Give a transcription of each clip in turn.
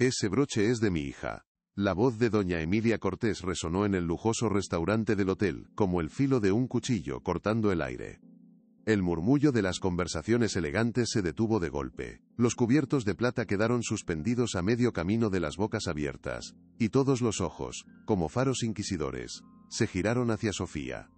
Ese broche es de mi hija. La voz de doña Emilia Cortés resonó en el lujoso restaurante del hotel, como el filo de un cuchillo cortando el aire. El murmullo de las conversaciones elegantes se detuvo de golpe. Los cubiertos de plata quedaron suspendidos a medio camino de las bocas abiertas, y todos los ojos, como faros inquisidores, se giraron hacia Sofía.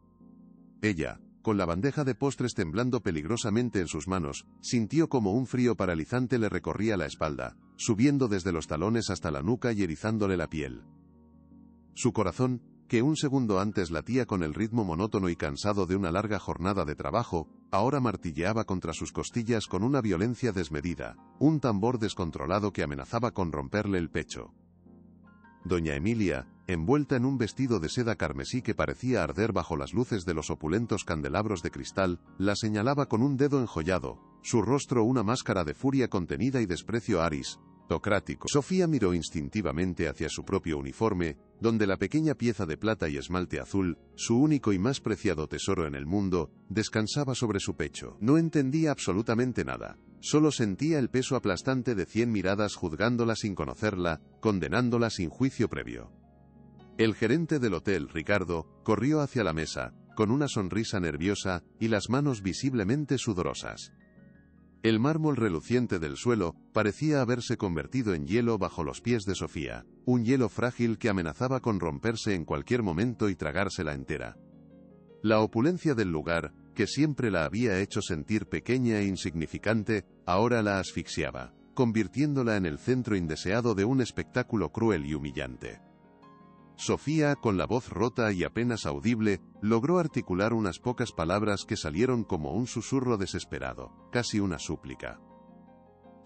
Ella, con la bandeja de postres temblando peligrosamente en sus manos, sintió como un frío paralizante le recorría la espalda, subiendo desde los talones hasta la nuca y erizándole la piel. Su corazón, que un segundo antes latía con el ritmo monótono y cansado de una larga jornada de trabajo, ahora martilleaba contra sus costillas con una violencia desmedida, un tambor descontrolado que amenazaba con romperle el pecho. Doña Emilia, envuelta en un vestido de seda carmesí que parecía arder bajo las luces de los opulentos candelabros de cristal, la señalaba con un dedo enjollado, su rostro una máscara de furia contenida y desprecio aristocrático. Sofía miró instintivamente hacia su propio uniforme, donde la pequeña pieza de plata y esmalte azul, su único y más preciado tesoro en el mundo, descansaba sobre su pecho. No entendía absolutamente nada. Solo sentía el peso aplastante de 100 miradas juzgándola sin conocerla, condenándola sin juicio previo. El gerente del hotel, Ricardo, corrió hacia la mesa, con una sonrisa nerviosa y las manos visiblemente sudorosas. El mármol reluciente del suelo parecía haberse convertido en hielo bajo los pies de Sofía, un hielo frágil que amenazaba con romperse en cualquier momento y tragársela entera. La opulencia del lugar, que siempre la había hecho sentir pequeña e insignificante, ahora la asfixiaba, convirtiéndola en el centro indeseado de un espectáculo cruel y humillante. Sofía, con la voz rota y apenas audible, logró articular unas pocas palabras que salieron como un susurro desesperado, casi una súplica.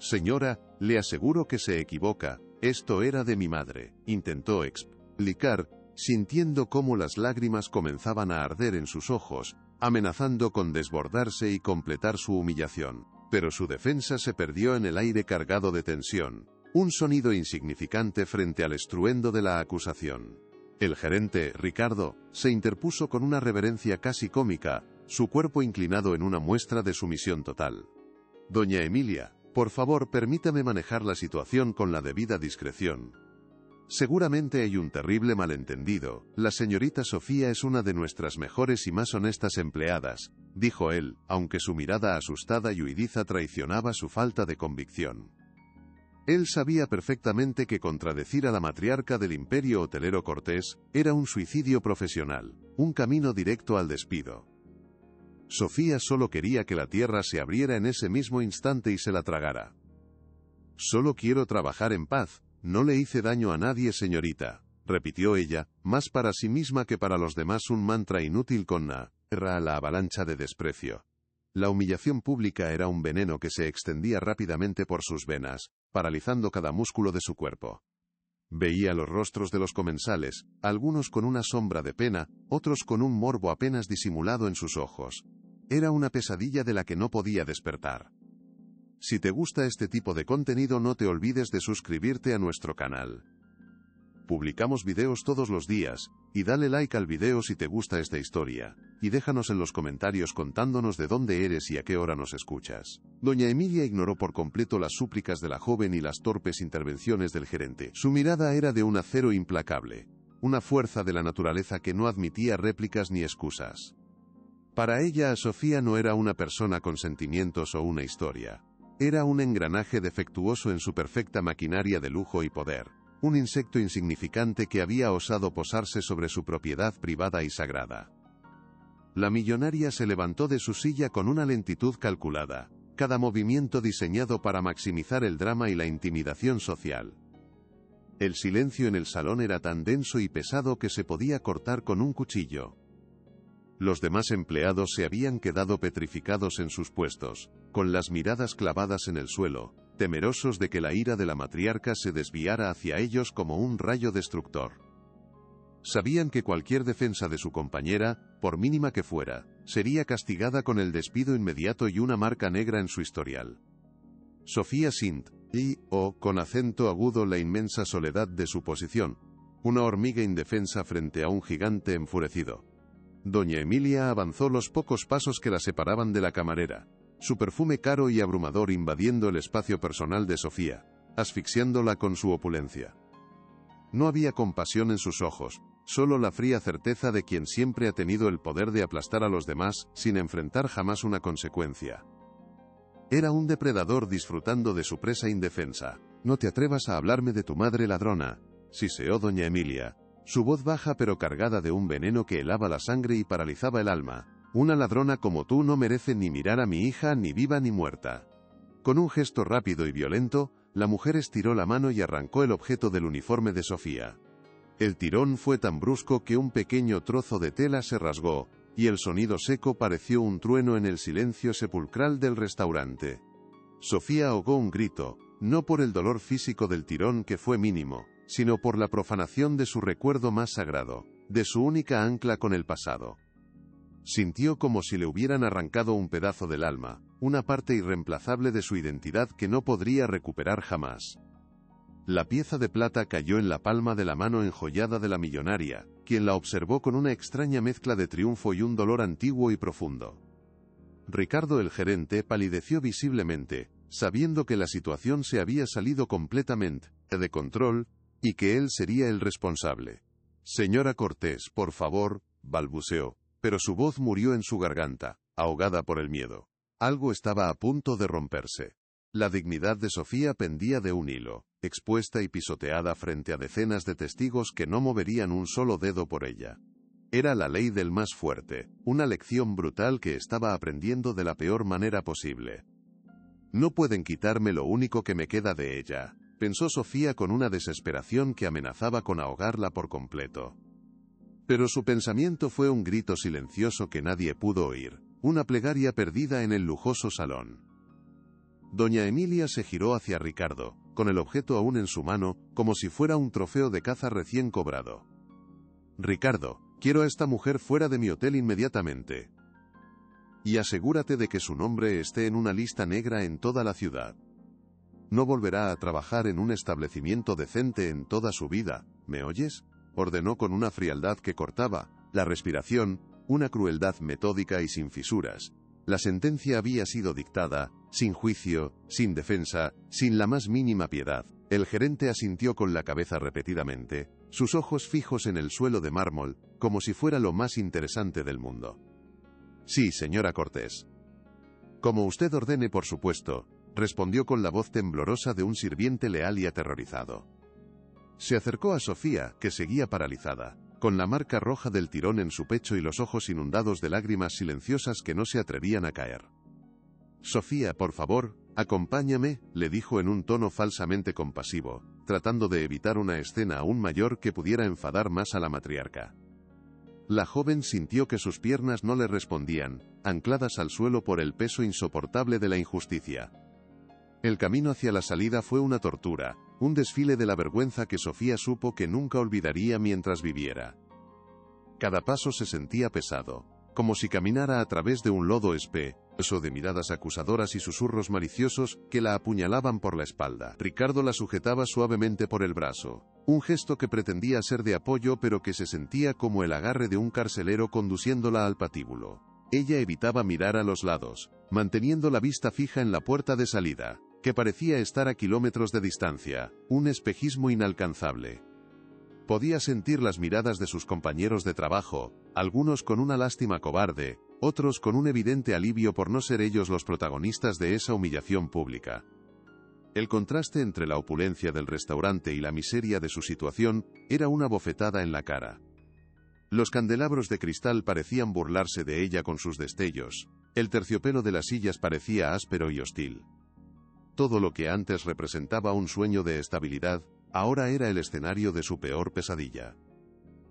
«Señora, le aseguro que se equivoca, esto era de mi madre», intentó explicar, sintiendo cómo las lágrimas comenzaban a arder en sus ojos, amenazando con desbordarse y completar su humillación. Pero su defensa se perdió en el aire cargado de tensión. Un sonido insignificante frente al estruendo de la acusación. El gerente, Ricardo, se interpuso con una reverencia casi cómica, su cuerpo inclinado en una muestra de sumisión total. «Doña Emilia, por favor permítame manejar la situación con la debida discreción. Seguramente hay un terrible malentendido, la señorita Sofía es una de nuestras mejores y más honestas empleadas», dijo él, aunque su mirada asustada y huidiza traicionaba su falta de convicción. Él sabía perfectamente que contradecir a la matriarca del imperio hotelero Cortés era un suicidio profesional, un camino directo al despido. Sofía solo quería que la tierra se abriera en ese mismo instante y se la tragara. «Solo quiero trabajar en paz, no le hice daño a nadie, señorita», repitió ella, más para sí misma que para los demás un mantra inútil con a la avalancha de desprecio. La humillación pública era un veneno que se extendía rápidamente por sus venas, paralizando cada músculo de su cuerpo. Veía los rostros de los comensales, algunos con una sombra de pena, otros con un morbo apenas disimulado en sus ojos. Era una pesadilla de la que no podía despertar. Si te gusta este tipo de contenido, no te olvides de suscribirte a nuestro canal. Publicamos videos todos los días, y dale like al video si te gusta esta historia, y déjanos en los comentarios contándonos de dónde eres y a qué hora nos escuchas. Doña Emilia ignoró por completo las súplicas de la joven y las torpes intervenciones del gerente. Su mirada era de un acero implacable, una fuerza de la naturaleza que no admitía réplicas ni excusas. Para ella, Sofía no era una persona con sentimientos o una historia. Era un engranaje defectuoso en su perfecta maquinaria de lujo y poder. Un insecto insignificante que había osado posarse sobre su propiedad privada y sagrada. La millonaria se levantó de su silla con una lentitud calculada, cada movimiento diseñado para maximizar el drama y la intimidación social. El silencio en el salón era tan denso y pesado que se podía cortar con un cuchillo. Los demás empleados se habían quedado petrificados en sus puestos, con las miradas clavadas en el suelo, temerosos de que la ira de la matriarca se desviara hacia ellos como un rayo destructor. Sabían que cualquier defensa de su compañera, por mínima que fuera, sería castigada con el despido inmediato y una marca negra en su historial. Sofía sintió, con acento agudo, la inmensa soledad de su posición, una hormiga indefensa frente a un gigante enfurecido. Doña Emilia avanzó los pocos pasos que la separaban de la camarera, su perfume caro y abrumador invadiendo el espacio personal de Sofía, asfixiándola con su opulencia. No había compasión en sus ojos, solo la fría certeza de quien siempre ha tenido el poder de aplastar a los demás, sin enfrentar jamás una consecuencia. Era un depredador disfrutando de su presa indefensa. «No te atrevas a hablarme de tu madre ladrona», siseó doña Emilia, su voz baja pero cargada de un veneno que helaba la sangre y paralizaba el alma. «Una ladrona como tú no merece ni mirar a mi hija ni viva ni muerta». Con un gesto rápido y violento, la mujer estiró la mano y arrancó el objeto del uniforme de Sofía. El tirón fue tan brusco que un pequeño trozo de tela se rasgó, y el sonido seco pareció un trueno en el silencio sepulcral del restaurante. Sofía ahogó un grito, no por el dolor físico del tirón que fue mínimo, sino por la profanación de su recuerdo más sagrado, de su única ancla con el pasado. Sintió como si le hubieran arrancado un pedazo del alma, una parte irreemplazable de su identidad que no podría recuperar jamás. La pieza de plata cayó en la palma de la mano enjollada de la millonaria, quien la observó con una extraña mezcla de triunfo y un dolor antiguo y profundo. Ricardo el gerente palideció visiblemente, sabiendo que la situación se había salido completamente de control, y que él sería el responsable. «Señora Cortés, por favor», balbuceó, pero su voz murió en su garganta, ahogada por el miedo. Algo estaba a punto de romperse. La dignidad de Sofía pendía de un hilo, expuesta y pisoteada frente a decenas de testigos que no moverían un solo dedo por ella. Era la ley del más fuerte, una lección brutal que estaba aprendiendo de la peor manera posible. «No pueden quitarme lo único que me queda de ella», pensó Sofía con una desesperación que amenazaba con ahogarla por completo. Pero su pensamiento fue un grito silencioso que nadie pudo oír, una plegaria perdida en el lujoso salón. Doña Emilia se giró hacia Ricardo, con el objeto aún en su mano, como si fuera un trofeo de caza recién cobrado. «Ricardo, quiero a esta mujer fuera de mi hotel inmediatamente. Y asegúrate de que su nombre esté en una lista negra en toda la ciudad. No volverá a trabajar en un establecimiento decente en toda su vida, ¿me oyes?», ordenó con una frialdad que cortaba la respiración, una crueldad metódica y sin fisuras. La sentencia había sido dictada, sin juicio, sin defensa, sin la más mínima piedad. El gerente asintió con la cabeza repetidamente, sus ojos fijos en el suelo de mármol, como si fuera lo más interesante del mundo. «Sí, señora Cortés». «Como usted ordene, por supuesto», respondió con la voz temblorosa de un sirviente leal y aterrorizado. Se acercó a Sofía, que seguía paralizada, con la marca roja del tirón en su pecho y los ojos inundados de lágrimas silenciosas que no se atrevían a caer. «Sofía, por favor, acompáñame», le dijo en un tono falsamente compasivo, tratando de evitar una escena aún mayor que pudiera enfadar más a la matriarca. La joven sintió que sus piernas no le respondían, ancladas al suelo por el peso insoportable de la injusticia. El camino hacia la salida fue una tortura, un desfile de la vergüenza que Sofía supo que nunca olvidaría mientras viviera. Cada paso se sentía pesado, como si caminara a través de un lodo espeso de miradas acusadoras y susurros maliciosos que la apuñalaban por la espalda. Ricardo la sujetaba suavemente por el brazo, un gesto que pretendía ser de apoyo pero que se sentía como el agarre de un carcelero conduciéndola al patíbulo. Ella evitaba mirar a los lados, manteniendo la vista fija en la puerta de salida, que parecía estar a kilómetros de distancia, un espejismo inalcanzable. Podía sentir las miradas de sus compañeros de trabajo, algunos con una lástima cobarde, otros con un evidente alivio por no ser ellos los protagonistas de esa humillación pública. El contraste entre la opulencia del restaurante y la miseria de su situación era una bofetada en la cara. Los candelabros de cristal parecían burlarse de ella con sus destellos, el terciopelo de las sillas parecía áspero y hostil. Todo lo que antes representaba un sueño de estabilidad, ahora era el escenario de su peor pesadilla.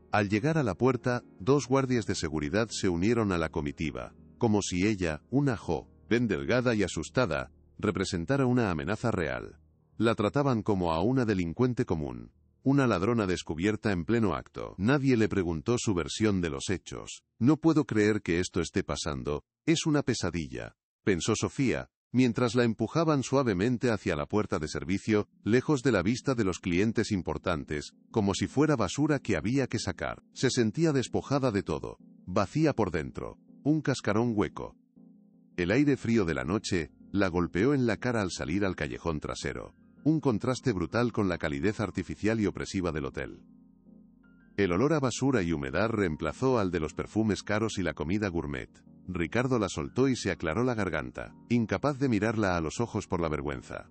Al llegar a la puerta, 2 guardias de seguridad se unieron a la comitiva, como si ella, una joven delgada y asustada, representara una amenaza real. La trataban como a una delincuente común, una ladrona descubierta en pleno acto. Nadie le preguntó su versión de los hechos. «No puedo creer que esto esté pasando, es una pesadilla», pensó Sofía, mientras la empujaban suavemente hacia la puerta de servicio, lejos de la vista de los clientes importantes, como si fuera basura que había que sacar. Se sentía despojada de todo, vacía por dentro, un cascarón hueco. El aire frío de la noche la golpeó en la cara al salir al callejón trasero. un contraste brutal con la calidez artificial y opresiva del hotel. El olor a basura y humedad reemplazó al de los perfumes caros y la comida gourmet. Ricardo la soltó y se aclaró la garganta, incapaz de mirarla a los ojos por la vergüenza.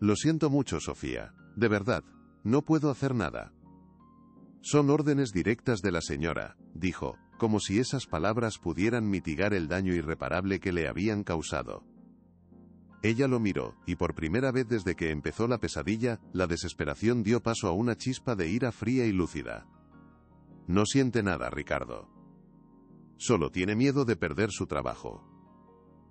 Lo siento mucho, Sofía. De verdad, no puedo hacer nada. Son órdenes directas de la señora, dijo, como si esas palabras pudieran mitigar el daño irreparable que le habían causado. Ella lo miró, y por primera vez desde que empezó la pesadilla, la desesperación dio paso a una chispa de ira fría y lúcida. No siente nada, Ricardo. Solo tiene miedo de perder su trabajo.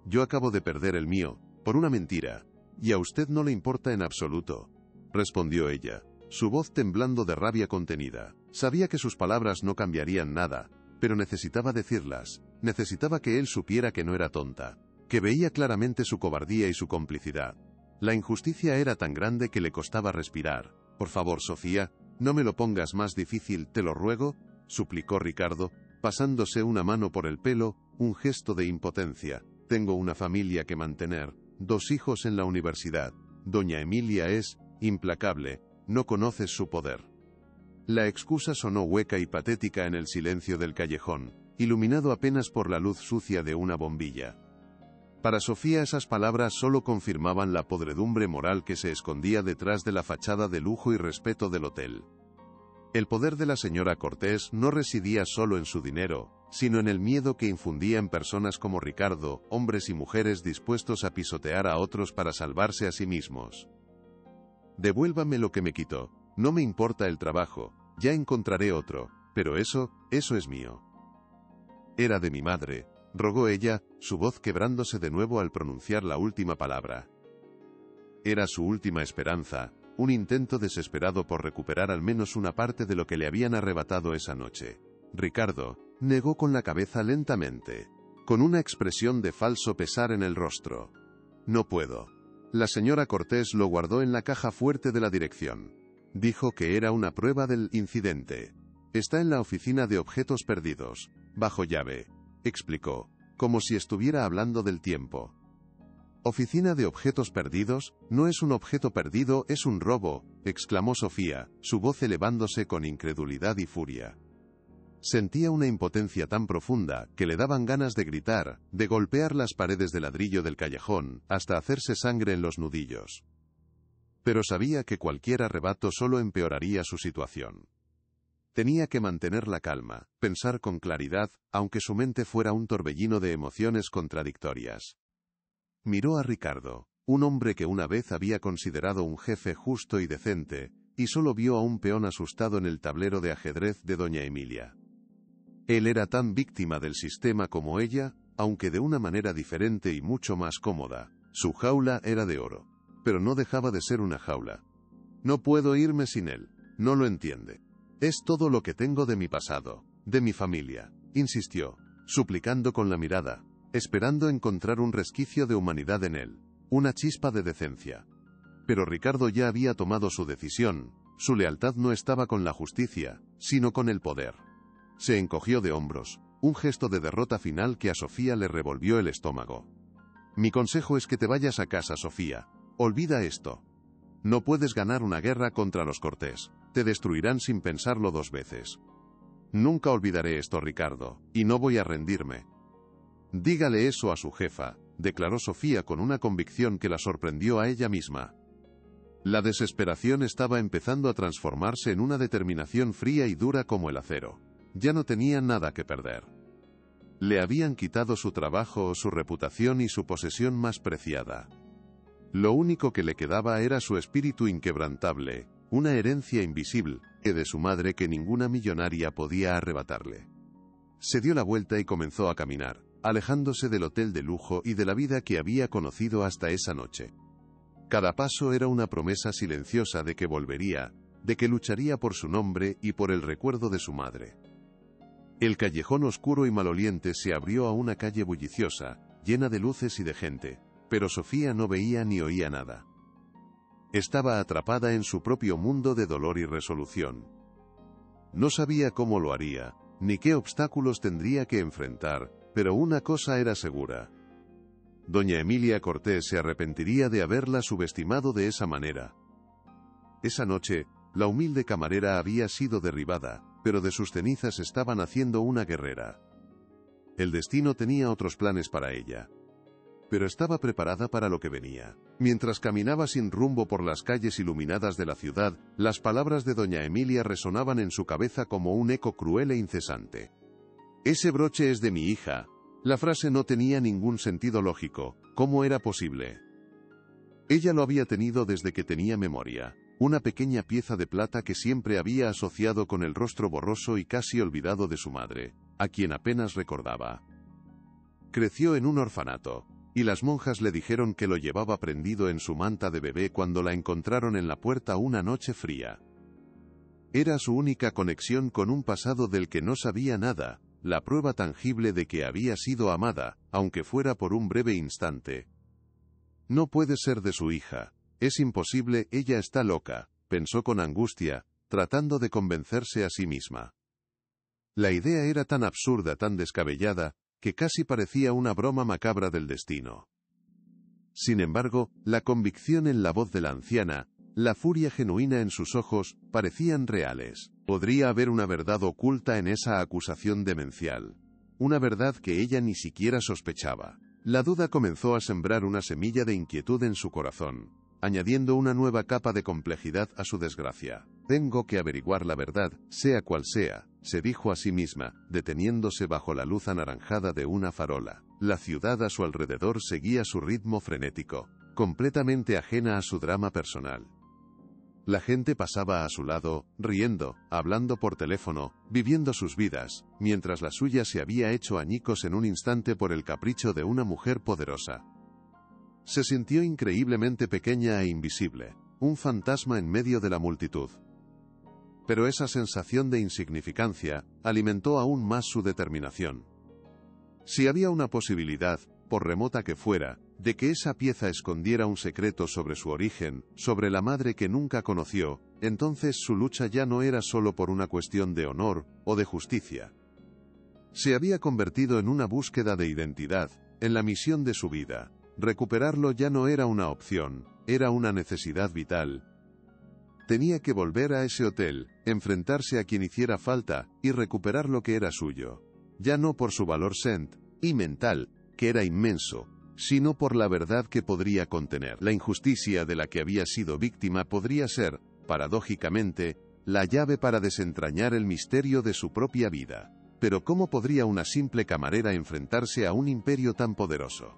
Yo acabo de perder el mío, por una mentira, y a usted no le importa en absoluto, respondió ella, su voz temblando de rabia contenida. Sabía que sus palabras no cambiarían nada, pero necesitaba decirlas, necesitaba que él supiera que no era tonta, que veía claramente su cobardía y su complicidad. La injusticia era tan grande que le costaba respirar. Por favor, Sofía, no me lo pongas más difícil, te lo ruego, suplicó Ricardo, pasándose una mano por el pelo, un gesto de impotencia. Tengo una familia que mantener, 2 hijos en la universidad. Doña Emilia es implacable, no conoces su poder. La excusa sonó hueca y patética en el silencio del callejón, iluminado apenas por la luz sucia de una bombilla. Para Sofía esas palabras solo confirmaban la podredumbre moral que se escondía detrás de la fachada de lujo y respeto del hotel. El poder de la señora Cortés no residía solo en su dinero, sino en el miedo que infundía en personas como Ricardo, hombres y mujeres dispuestos a pisotear a otros para salvarse a sí mismos. Devuélvame lo que me quitó, no me importa el trabajo, ya encontraré otro, pero eso es mío. Era de mi madre, rogó ella, su voz quebrándose de nuevo al pronunciar la última palabra. Era su última esperanza, un intento desesperado por recuperar al menos una parte de lo que le habían arrebatado esa noche. Ricardo negó con la cabeza lentamente, con una expresión de falso pesar en el rostro. No puedo. La señora Cortés lo guardó en la caja fuerte de la dirección. Dijo que era una prueba del incidente. Está en la oficina de objetos perdidos, bajo llave, explicó, como si estuviera hablando del tiempo. ¿Oficina de objetos perdidos? No es un objeto perdido, es un robo, exclamó Sofía, su voz elevándose con incredulidad y furia. Sentía una impotencia tan profunda que le daban ganas de gritar, de golpear las paredes de ladrillo del callejón, hasta hacerse sangre en los nudillos. Pero sabía que cualquier arrebato solo empeoraría su situación. Tenía que mantener la calma, pensar con claridad, aunque su mente fuera un torbellino de emociones contradictorias. Miró a Ricardo, un hombre que una vez había considerado un jefe justo y decente, y solo vio a un peón asustado en el tablero de ajedrez de doña Emilia. Él era tan víctima del sistema como ella, aunque de una manera diferente y mucho más cómoda. Su jaula era de oro, pero no dejaba de ser una jaula. No puedo irme sin él, no lo entiende. Es todo lo que tengo de mi pasado, de mi familia, insistió, suplicando con la mirada, esperando encontrar un resquicio de humanidad en él, una chispa de decencia. Pero Ricardo ya había tomado su decisión, su lealtad no estaba con la justicia, sino con el poder. Se encogió de hombros, un gesto de derrota final que a Sofía le revolvió el estómago. Mi consejo es que te vayas a casa, Sofía. Olvida esto. No puedes ganar una guerra contra los Cortés, te destruirán sin pensarlo 2 veces. Nunca olvidaré esto, Ricardo, y no voy a rendirme. Dígale eso a su jefa, declaró Sofía con una convicción que la sorprendió a ella misma. La desesperación estaba empezando a transformarse en una determinación fría y dura como el acero. Ya no tenía nada que perder. Le habían quitado su trabajo, su reputación y su posesión más preciada. Lo único que le quedaba era su espíritu inquebrantable, una herencia invisible, de su madre que ninguna millonaria podía arrebatarle. Se dio la vuelta y comenzó a caminar, alejándose del hotel de lujo y de la vida que había conocido hasta esa noche. Cada paso era una promesa silenciosa de que volvería, de que lucharía por su nombre y por el recuerdo de su madre. El callejón oscuro y maloliente se abrió a una calle bulliciosa, llena de luces y de gente, pero Sofía no veía ni oía nada. Estaba atrapada en su propio mundo de dolor y resolución. No sabía cómo lo haría, ni qué obstáculos tendría que enfrentar, pero una cosa era segura. doña Emilia Cortés se arrepentiría de haberla subestimado de esa manera. Esa noche, la humilde camarera había sido derribada, pero de sus cenizas estaba naciendo una guerrera. El destino tenía otros planes para ella. Pero estaba preparada para lo que venía. Mientras caminaba sin rumbo por las calles iluminadas de la ciudad, las palabras de doña Emilia resonaban en su cabeza como un eco cruel e incesante. «Ese broche es de mi hija». La frase no tenía ningún sentido lógico. ¿Cómo era posible? Ella lo había tenido desde que tenía memoria. Una pequeña pieza de plata que siempre había asociado con el rostro borroso y casi olvidado de su madre, a quien apenas recordaba. Creció en un orfanato, y las monjas le dijeron que lo llevaba prendido en su manta de bebé cuando la encontraron en la puerta una noche fría. Era su única conexión con un pasado del que no sabía nada, la prueba tangible de que había sido amada, aunque fuera por un breve instante. No puede ser de su hija. Es imposible, ella está loca, pensó con angustia, tratando de convencerse a sí misma. La idea era tan absurda, tan descabellada, que casi parecía una broma macabra del destino. Sin embargo, la convicción en la voz de la anciana, la furia genuina en sus ojos, parecían reales. Podría haber una verdad oculta en esa acusación demencial. Una verdad que ella ni siquiera sospechaba. La duda comenzó a sembrar una semilla de inquietud en su corazón, añadiendo una nueva capa de complejidad a su desgracia. Tengo que averiguar la verdad, sea cual sea, se dijo a sí misma, deteniéndose bajo la luz anaranjada de una farola. La ciudad a su alrededor seguía su ritmo frenético, completamente ajena a su drama personal. La gente pasaba a su lado, riendo, hablando por teléfono, viviendo sus vidas, mientras la suya se había hecho añicos en un instante por el capricho de una mujer poderosa. Se sintió increíblemente pequeña e invisible, un fantasma en medio de la multitud. Pero esa sensación de insignificancia alimentó aún más su determinación. Si había una posibilidad, por remota que fuera, de que esa pieza escondiera un secreto sobre su origen, sobre la madre que nunca conoció, entonces su lucha ya no era solo por una cuestión de honor o de justicia. Se había convertido en una búsqueda de identidad, en la misión de su vida. Recuperarlo ya no era una opción, era una necesidad vital. Tenía que volver a ese hotel, enfrentarse a quien hiciera falta, y recuperar lo que era suyo. Ya no por su valor y mental, que era inmenso, sino por la verdad que podría contener. La injusticia de la que había sido víctima podría ser, paradójicamente, la llave para desentrañar el misterio de su propia vida. Pero ¿cómo podría una simple camarera enfrentarse a un imperio tan poderoso?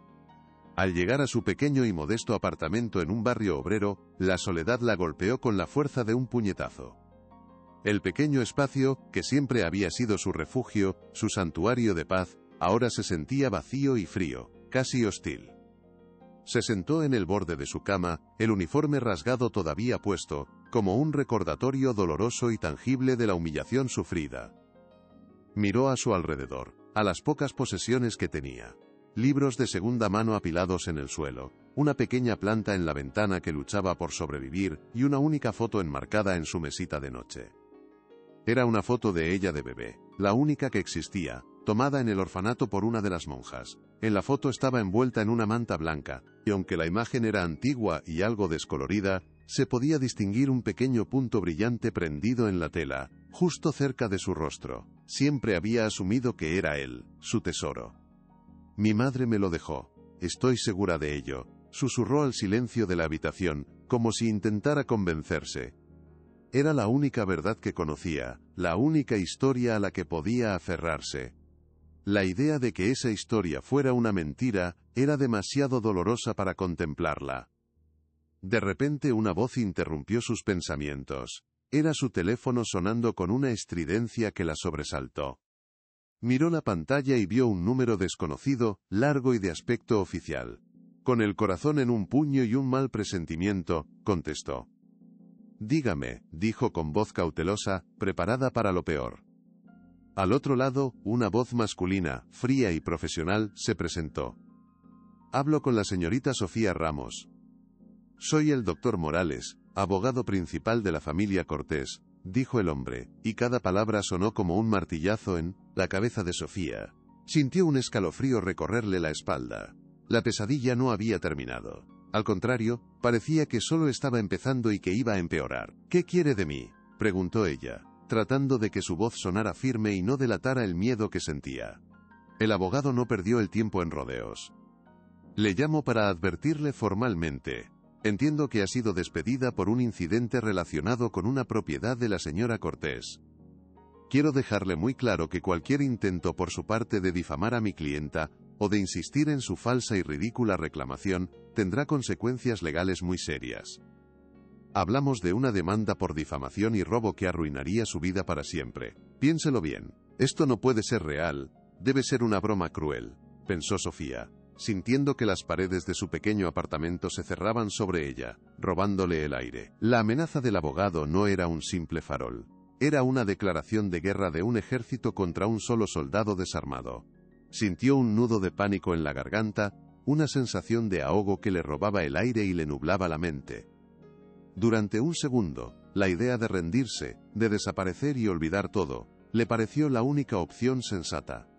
Al llegar a su pequeño y modesto apartamento en un barrio obrero, la soledad la golpeó con la fuerza de un puñetazo. El pequeño espacio, que siempre había sido su refugio, su santuario de paz, ahora se sentía vacío y frío, casi hostil. Se sentó en el borde de su cama, el uniforme rasgado todavía puesto, como un recordatorio doloroso y tangible de la humillación sufrida. Miró a su alrededor, a las pocas posesiones que tenía. Libros de segunda mano apilados en el suelo, una pequeña planta en la ventana que luchaba por sobrevivir, y una única foto enmarcada en su mesita de noche. Era una foto de ella de bebé, la única que existía, tomada en el orfanato por una de las monjas. En la foto estaba envuelta en una manta blanca, y aunque la imagen era antigua y algo descolorida, se podía distinguir un pequeño punto brillante prendido en la tela, justo cerca de su rostro. Siempre había asumido que era él, su tesoro. Mi madre me lo dejó, estoy segura de ello, susurró al silencio de la habitación, como si intentara convencerse. Era la única verdad que conocía, la única historia a la que podía aferrarse. La idea de que esa historia fuera una mentira era demasiado dolorosa para contemplarla. De repente una voz interrumpió sus pensamientos. Era su teléfono sonando con una estridencia que la sobresaltó. Miró la pantalla y vio un número desconocido, largo y de aspecto oficial. Con el corazón en un puño y un mal presentimiento, contestó. Dígame, dijo con voz cautelosa, preparada para lo peor. Al otro lado, una voz masculina, fría y profesional, se presentó. Hablo con la señorita Sofía Ramos. Soy el doctor Morales, abogado principal de la familia Cortés, dijo el hombre, y cada palabra sonó como un martillazo en la cabeza de Sofía. Sintió un escalofrío recorrerle la espalda. La pesadilla no había terminado. Al contrario, parecía que solo estaba empezando y que iba a empeorar. ¿Qué quiere de mí?, preguntó ella, tratando de que su voz sonara firme y no delatara el miedo que sentía. El abogado no perdió el tiempo en rodeos. Le llamo para advertirle formalmente. Entiendo que ha sido despedida por un incidente relacionado con una propiedad de la señora Cortés. Quiero dejarle muy claro que cualquier intento por su parte de difamar a mi clienta, o de insistir en su falsa y ridícula reclamación, tendrá consecuencias legales muy serias. Hablamos de una demanda por difamación y robo que arruinaría su vida para siempre. Piénselo bien. Esto no puede ser real, debe ser una broma cruel, pensó Sofía, sintiendo que las paredes de su pequeño apartamento se cerraban sobre ella, robándole el aire. La amenaza del abogado no era un simple farol. Era una declaración de guerra de un ejército contra un solo soldado desarmado. Sintió un nudo de pánico en la garganta, una sensación de ahogo que le robaba el aire y le nublaba la mente. Durante un segundo, la idea de rendirse, de desaparecer y olvidar todo, le pareció la única opción sensata.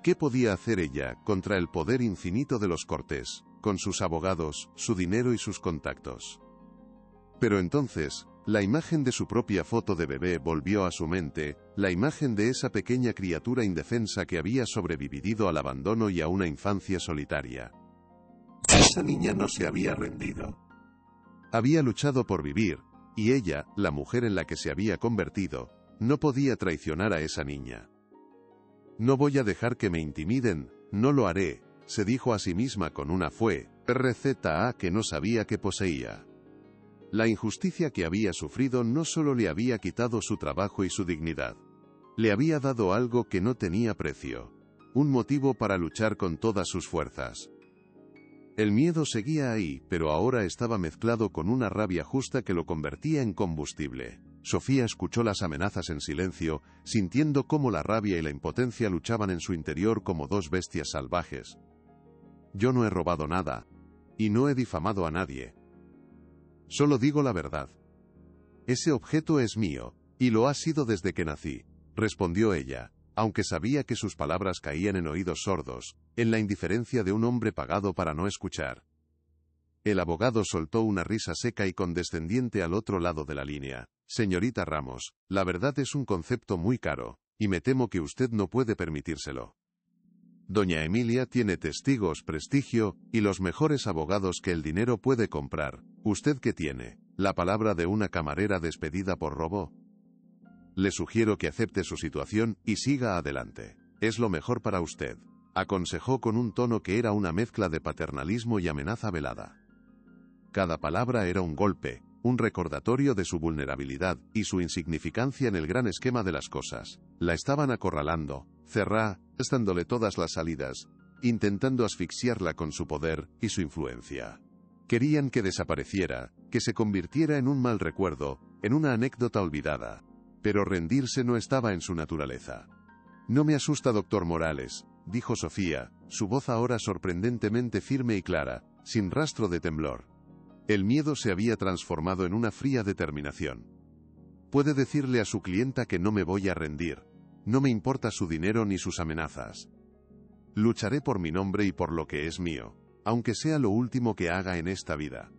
¿Qué podía hacer ella contra el poder infinito de los Cortés, con sus abogados, su dinero y sus contactos? Pero entonces, la imagen de su propia foto de bebé volvió a su mente, la imagen de esa pequeña criatura indefensa que había sobrevivido al abandono y a una infancia solitaria. Esa niña no se había rendido. Había luchado por vivir, y ella, la mujer en la que se había convertido, no podía traicionar a esa niña. No voy a dejar que me intimiden, no lo haré, se dijo a sí misma con una RZA que no sabía que poseía. La injusticia que había sufrido no solo le había quitado su trabajo y su dignidad. Le había dado algo que no tenía precio. Un motivo para luchar con todas sus fuerzas. El miedo seguía ahí, pero ahora estaba mezclado con una rabia justa que lo convertía en combustible. Sofía escuchó las amenazas en silencio, sintiendo cómo la rabia y la impotencia luchaban en su interior como dos bestias salvajes. Yo no he robado nada. Y no he difamado a nadie. Solo digo la verdad. Ese objeto es mío, y lo ha sido desde que nací, respondió ella, aunque sabía que sus palabras caían en oídos sordos, en la indiferencia de un hombre pagado para no escuchar. El abogado soltó una risa seca y condescendiente al otro lado de la línea. Señorita Ramos, la verdad es un concepto muy caro, y me temo que usted no puede permitírselo. Doña Emilia tiene testigos, prestigio, y los mejores abogados que el dinero puede comprar. ¿Usted qué tiene? ¿La palabra de una camarera despedida por robo? Le sugiero que acepte su situación y siga adelante. Es lo mejor para usted, aconsejó con un tono que era una mezcla de paternalismo y amenaza velada. Cada palabra era un golpe, un recordatorio de su vulnerabilidad y su insignificancia en el gran esquema de las cosas. La estaban acorralando, cerrándole todas las salidas, intentando asfixiarla con su poder y su influencia. Querían que desapareciera, que se convirtiera en un mal recuerdo, en una anécdota olvidada. Pero rendirse no estaba en su naturaleza. No me asusta, doctor Morales, dijo Sofía, su voz ahora sorprendentemente firme y clara, sin rastro de temblor. El miedo se había transformado en una fría determinación. Puede decirle a su clienta que no me voy a rendir. No me importa su dinero ni sus amenazas. Lucharé por mi nombre y por lo que es mío, aunque sea lo último que haga en esta vida.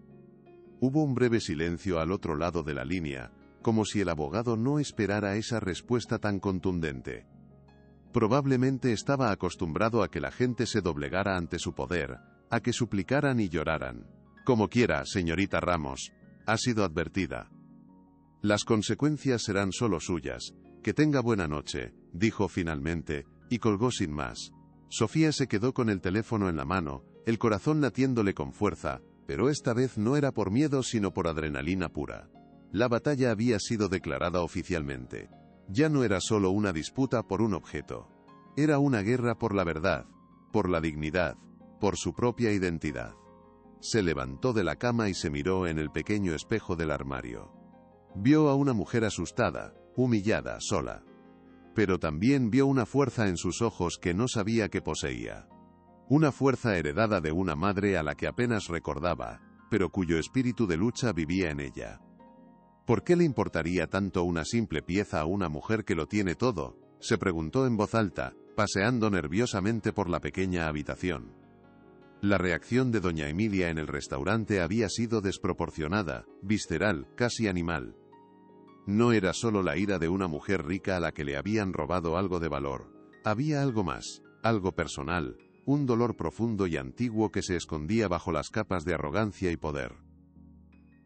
Hubo un breve silencio al otro lado de la línea, como si el abogado no esperara esa respuesta tan contundente. Probablemente estaba acostumbrado a que la gente se doblegara ante su poder, a que suplicaran y lloraran. Como quiera, señorita Ramos, ha sido advertida. Las consecuencias serán solo suyas. Que tenga buena noche, dijo finalmente, y colgó sin más. Sofía se quedó con el teléfono en la mano, el corazón latiéndole con fuerza, pero esta vez no era por miedo sino por adrenalina pura. La batalla había sido declarada oficialmente. Ya no era solo una disputa por un objeto. Era una guerra por la verdad, por la dignidad, por su propia identidad. Se levantó de la cama y se miró en el pequeño espejo del armario. Vio a una mujer asustada, humillada, sola. Pero también vio una fuerza en sus ojos que no sabía que poseía. Una fuerza heredada de una madre a la que apenas recordaba, pero cuyo espíritu de lucha vivía en ella. ¿Por qué le importaría tanto una simple pieza a una mujer que lo tiene todo?, se preguntó en voz alta, paseando nerviosamente por la pequeña habitación. La reacción de doña Emilia en el restaurante había sido desproporcionada, visceral, casi animal. No era solo la ira de una mujer rica a la que le habían robado algo de valor. Había algo más, algo personal, un dolor profundo y antiguo que se escondía bajo las capas de arrogancia y poder.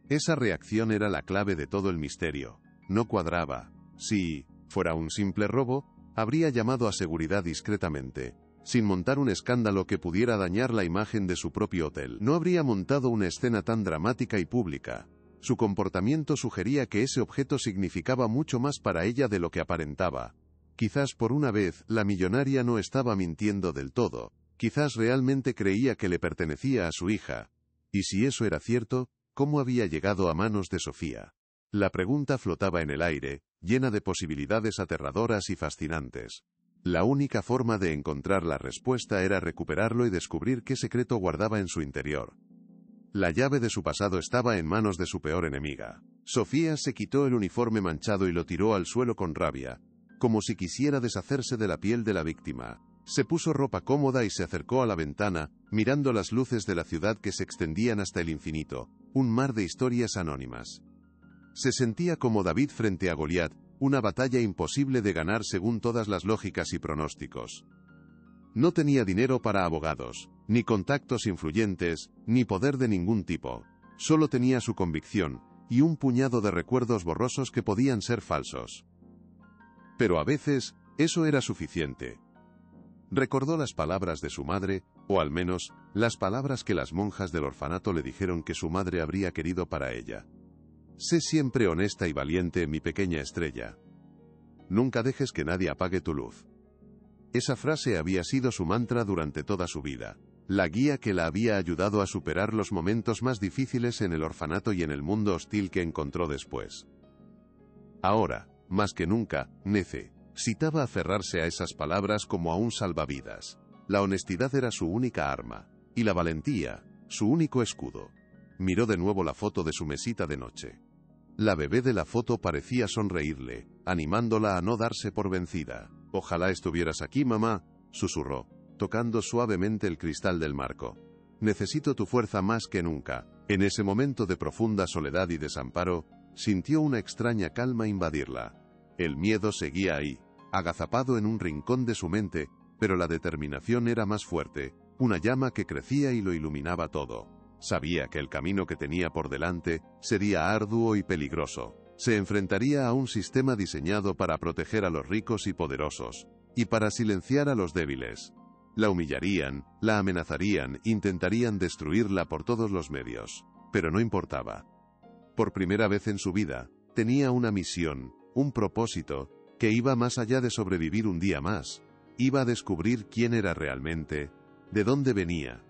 Esa reacción era la clave de todo el misterio. No cuadraba. Si fuera un simple robo, habría llamado a seguridad discretamente, sin montar un escándalo que pudiera dañar la imagen de su propio hotel. No habría montado una escena tan dramática y pública. Su comportamiento sugería que ese objeto significaba mucho más para ella de lo que aparentaba. Quizás por una vez, la millonaria no estaba mintiendo del todo. Quizás realmente creía que le pertenecía a su hija. Y si eso era cierto, ¿cómo había llegado a manos de Sofía? La pregunta flotaba en el aire, llena de posibilidades aterradoras y fascinantes. La única forma de encontrar la respuesta era recuperarlo y descubrir qué secreto guardaba en su interior. La llave de su pasado estaba en manos de su peor enemiga. Sofía se quitó el uniforme manchado y lo tiró al suelo con rabia, como si quisiera deshacerse de la piel de la víctima. Se puso ropa cómoda y se acercó a la ventana, mirando las luces de la ciudad que se extendían hasta el infinito, un mar de historias anónimas. Se sentía como David frente a Goliat, una batalla imposible de ganar según todas las lógicas y pronósticos. No tenía dinero para abogados, ni contactos influyentes, ni poder de ningún tipo. Solo tenía su convicción, y un puñado de recuerdos borrosos que podían ser falsos. Pero a veces, eso era suficiente. Recordó las palabras de su madre, o al menos, las palabras que las monjas del orfanato le dijeron que su madre habría querido para ella. Sé siempre honesta y valiente, mi pequeña estrella. Nunca dejes que nadie apague tu luz. Esa frase había sido su mantra durante toda su vida, la guía que la había ayudado a superar los momentos más difíciles en el orfanato y en el mundo hostil que encontró después. Ahora, más que nunca, necesitaba aferrarse a esas palabras como a un salvavidas. La honestidad era su única arma, y la valentía, su único escudo. Miró de nuevo la foto de su mesita de noche. La bebé de la foto parecía sonreírle, animándola a no darse por vencida. «Ojalá estuvieras aquí, mamá», susurró, tocando suavemente el cristal del marco. «Necesito tu fuerza más que nunca». En ese momento de profunda soledad y desamparo, sintió una extraña calma invadirla. El miedo seguía ahí, agazapado en un rincón de su mente, pero la determinación era más fuerte, una llama que crecía y lo iluminaba todo. Sabía que el camino que tenía por delante sería arduo y peligroso. Se enfrentaría a un sistema diseñado para proteger a los ricos y poderosos, y para silenciar a los débiles. La humillarían, la amenazarían, intentarían destruirla por todos los medios. Pero no importaba. Por primera vez en su vida, tenía una misión, un propósito, que iba más allá de sobrevivir un día más. Iba a descubrir quién era realmente, de dónde venía.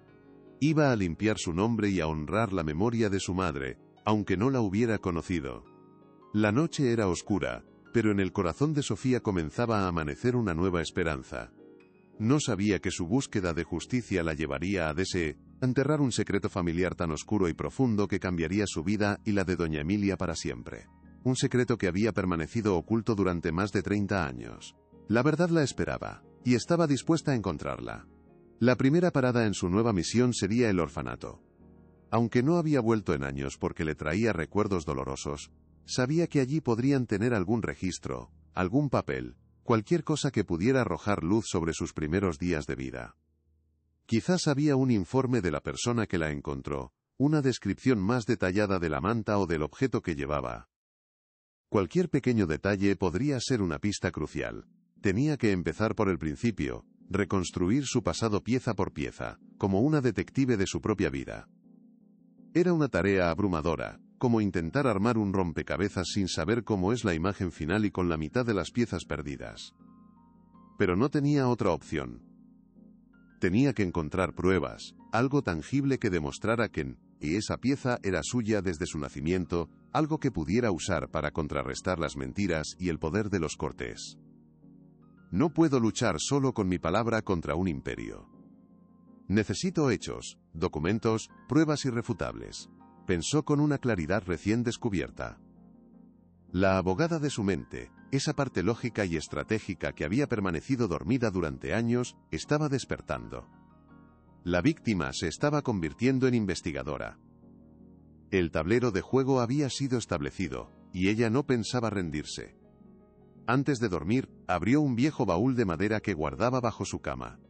Iba a limpiar su nombre y a honrar la memoria de su madre, aunque no la hubiera conocido. La noche era oscura, pero en el corazón de Sofía comenzaba a amanecer una nueva esperanza. No sabía que su búsqueda de justicia la llevaría a enterrar un secreto familiar tan oscuro y profundo que cambiaría su vida y la de doña Emilia para siempre. Un secreto que había permanecido oculto durante más de 30 años. La verdad la esperaba, y estaba dispuesta a encontrarla. La primera parada en su nueva misión sería el orfanato. Aunque no había vuelto en años porque le traía recuerdos dolorosos, sabía que allí podrían tener algún registro, algún papel, cualquier cosa que pudiera arrojar luz sobre sus primeros días de vida. Quizás había un informe de la persona que la encontró, una descripción más detallada de la manta o del objeto que llevaba. Cualquier pequeño detalle podría ser una pista crucial. Tenía que empezar por el principio, reconstruir su pasado pieza por pieza, como una detective de su propia vida. Era una tarea abrumadora, como intentar armar un rompecabezas sin saber cómo es la imagen final y con la mitad de las piezas perdidas. Pero no tenía otra opción. Tenía que encontrar pruebas, algo tangible que demostrara que esa pieza era suya desde su nacimiento, algo que pudiera usar para contrarrestar las mentiras y el poder de los Cortés. No puedo luchar solo con mi palabra contra un imperio. Necesito hechos, documentos, pruebas irrefutables, pensó con una claridad recién descubierta. La abogada de su mente, esa parte lógica y estratégica que había permanecido dormida durante años, estaba despertando. La víctima se estaba convirtiendo en investigadora. El tablero de juego había sido establecido, y ella no pensaba rendirse. Antes de dormir, abrió un viejo baúl de madera que guardaba bajo su cama.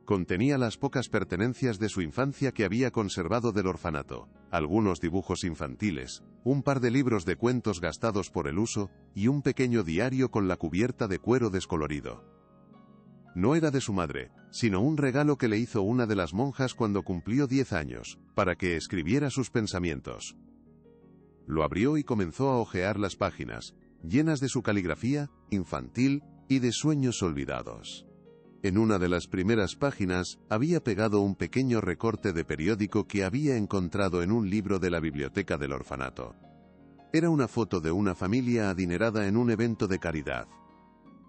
Contenía las pocas pertenencias de su infancia que había conservado del orfanato, algunos dibujos infantiles, un par de libros de cuentos gastados por el uso, y un pequeño diario con la cubierta de cuero descolorido. No era de su madre, sino un regalo que le hizo una de las monjas cuando cumplió 10 años, para que escribiera sus pensamientos. Lo abrió y comenzó a hojear las páginas, llenas de su caligrafía infantil y de sueños olvidados. En una de las primeras páginas, había pegado un pequeño recorte de periódico que había encontrado en un libro de la biblioteca del orfanato. Era una foto de una familia adinerada en un evento de caridad.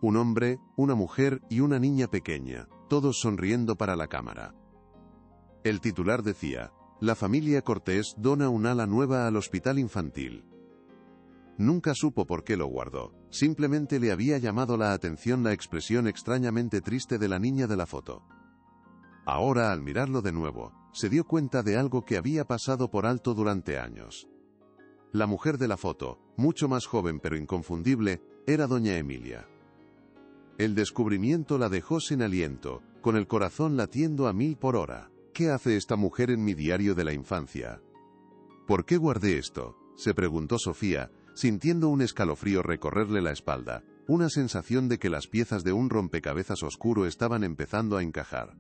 Un hombre, una mujer y una niña pequeña, todos sonriendo para la cámara. El titular decía: la familia Cortés dona un ala nueva al hospital infantil. Nunca supo por qué lo guardó, simplemente le había llamado la atención la expresión extrañamente triste de la niña de la foto. Ahora, al mirarlo de nuevo, se dio cuenta de algo que había pasado por alto durante años. La mujer de la foto, mucho más joven pero inconfundible, era doña Emilia. El descubrimiento la dejó sin aliento, con el corazón latiendo a 1000 por hora. ¿Qué hace esta mujer en mi diario de la infancia? ¿Por qué guardé esto?, se preguntó Sofía, sintiendo un escalofrío recorrerle la espalda, una sensación de que las piezas de un rompecabezas oscuro estaban empezando a encajar.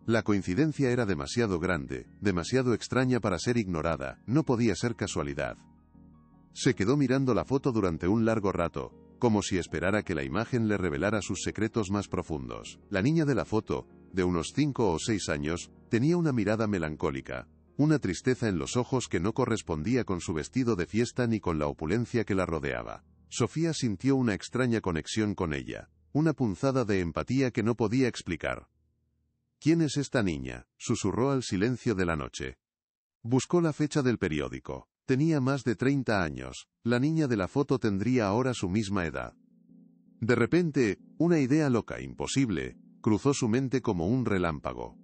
La coincidencia era demasiado grande, demasiado extraña para ser ignorada, no podía ser casualidad. Se quedó mirando la foto durante un largo rato, como si esperara que la imagen le revelara sus secretos más profundos. La niña de la foto, de unos 5 o 6 años, tenía una mirada melancólica, una tristeza en los ojos que no correspondía con su vestido de fiesta ni con la opulencia que la rodeaba. Sofía sintió una extraña conexión con ella, una punzada de empatía que no podía explicar. ¿Quién es esta niña?, susurró al silencio de la noche. Buscó la fecha del periódico. Tenía más de 30 años, la niña de la foto tendría ahora su misma edad. De repente, una idea loca, imposible, cruzó su mente como un relámpago.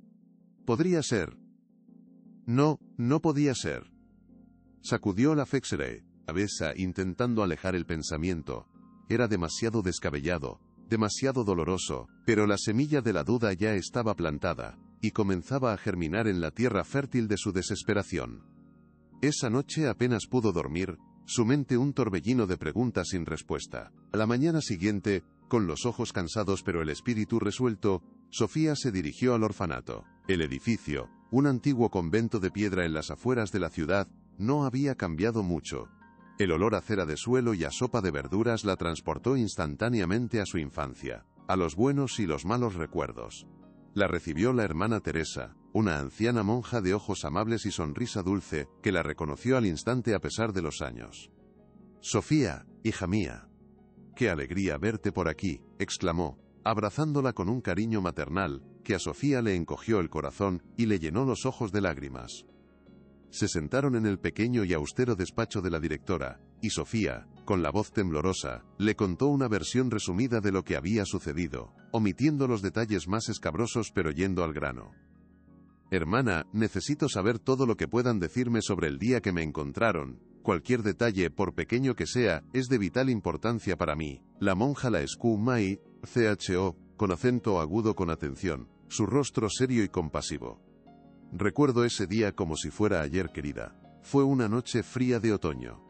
Podría ser. No, no podía ser. Sacudió la cabeza intentando alejar el pensamiento. Era demasiado descabellado, demasiado doloroso, pero la semilla de la duda ya estaba plantada, y comenzaba a germinar en la tierra fértil de su desesperación. Esa noche apenas pudo dormir, su mente un torbellino de preguntas sin respuesta. A la mañana siguiente, con los ojos cansados pero el espíritu resuelto, Sofía se dirigió al orfanato. El edificio, un antiguo convento de piedra en las afueras de la ciudad, no había cambiado mucho. El olor a cera de suelo y a sopa de verduras la transportó instantáneamente a su infancia, a los buenos y los malos recuerdos. La recibió la hermana Teresa, una anciana monja de ojos amables y sonrisa dulce, que la reconoció al instante a pesar de los años. «Sofía, hija mía. ¡Qué alegría verte por aquí!», exclamó, abrazándola con un cariño maternal, que a Sofía le encogió el corazón y le llenó los ojos de lágrimas. Se sentaron en el pequeño y austero despacho de la directora, y Sofía, con la voz temblorosa, le contó una versión resumida de lo que había sucedido, omitiendo los detalles más escabrosos pero yendo al grano. «Hermana, necesito saber todo lo que puedan decirme sobre el día que me encontraron. Cualquier detalle, por pequeño que sea, es de vital importancia para mí». La monja la escuchó, con acento agudo con atención, su rostro serio y compasivo. «Recuerdo ese día como si fuera ayer, querida. Fue una noche fría de otoño.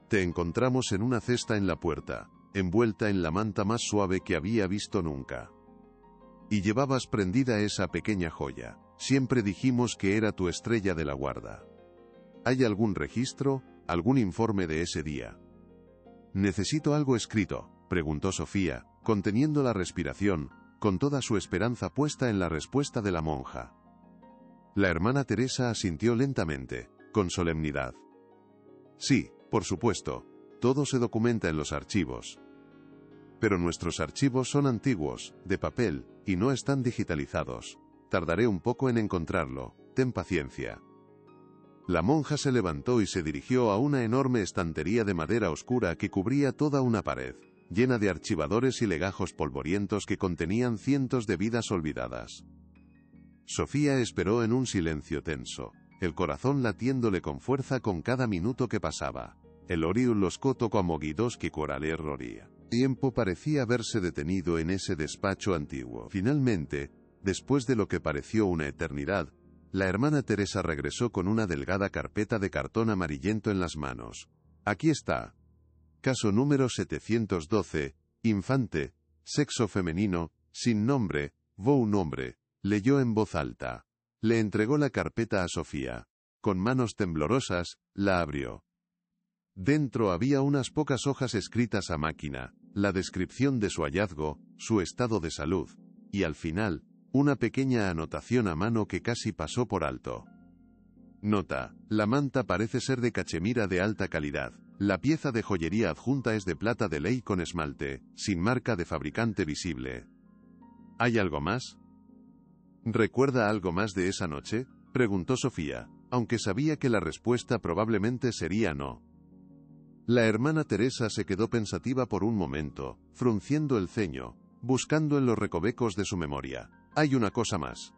Te encontramos en una cesta en la puerta, envuelta en la manta más suave que había visto nunca. Y llevabas prendida esa pequeña joya. Siempre dijimos que era tu estrella de la guarda. ¿Hay algún registro, algún informe de ese día?» «Necesito algo escrito», preguntó Sofía, conteniendo la respiración, con toda su esperanza puesta en la respuesta de la monja. La hermana Teresa asintió lentamente, con solemnidad. «Sí, por supuesto, todo se documenta en los archivos. Pero nuestros archivos son antiguos, de papel, y no están digitalizados. Tardaré un poco en encontrarlo, ten paciencia». La monja se levantó y se dirigió a una enorme estantería de madera oscura que cubría toda una pared, llena de archivadores y legajos polvorientos que contenían cientos de vidas olvidadas. Sofía esperó en un silencio tenso, el corazón latiéndole con fuerza con cada minuto que pasaba. El oriul lo scoto como guidos que corale erroría. Tiempo parecía haberse detenido en ese despacho antiguo. Finalmente, después de lo que pareció una eternidad, la hermana Teresa regresó con una delgada carpeta de cartón amarillento en las manos. Aquí está. Caso número 712, infante, sexo femenino, sin nombre, un hombre, leyó en voz alta. Le entregó la carpeta a Sofía. Con manos temblorosas, la abrió. Dentro había unas pocas hojas escritas a máquina, la descripción de su hallazgo, su estado de salud, y al final, una pequeña anotación a mano que casi pasó por alto. Nota: la manta parece ser de cachemira de alta calidad. La pieza de joyería adjunta es de plata de ley con esmalte, sin marca de fabricante visible. ¿Hay algo más? ¿Recuerda algo más de esa noche?, preguntó Sofía, aunque sabía que la respuesta probablemente sería no. La hermana Teresa se quedó pensativa por un momento, frunciendo el ceño, buscando en los recovecos de su memoria. Hay una cosa más.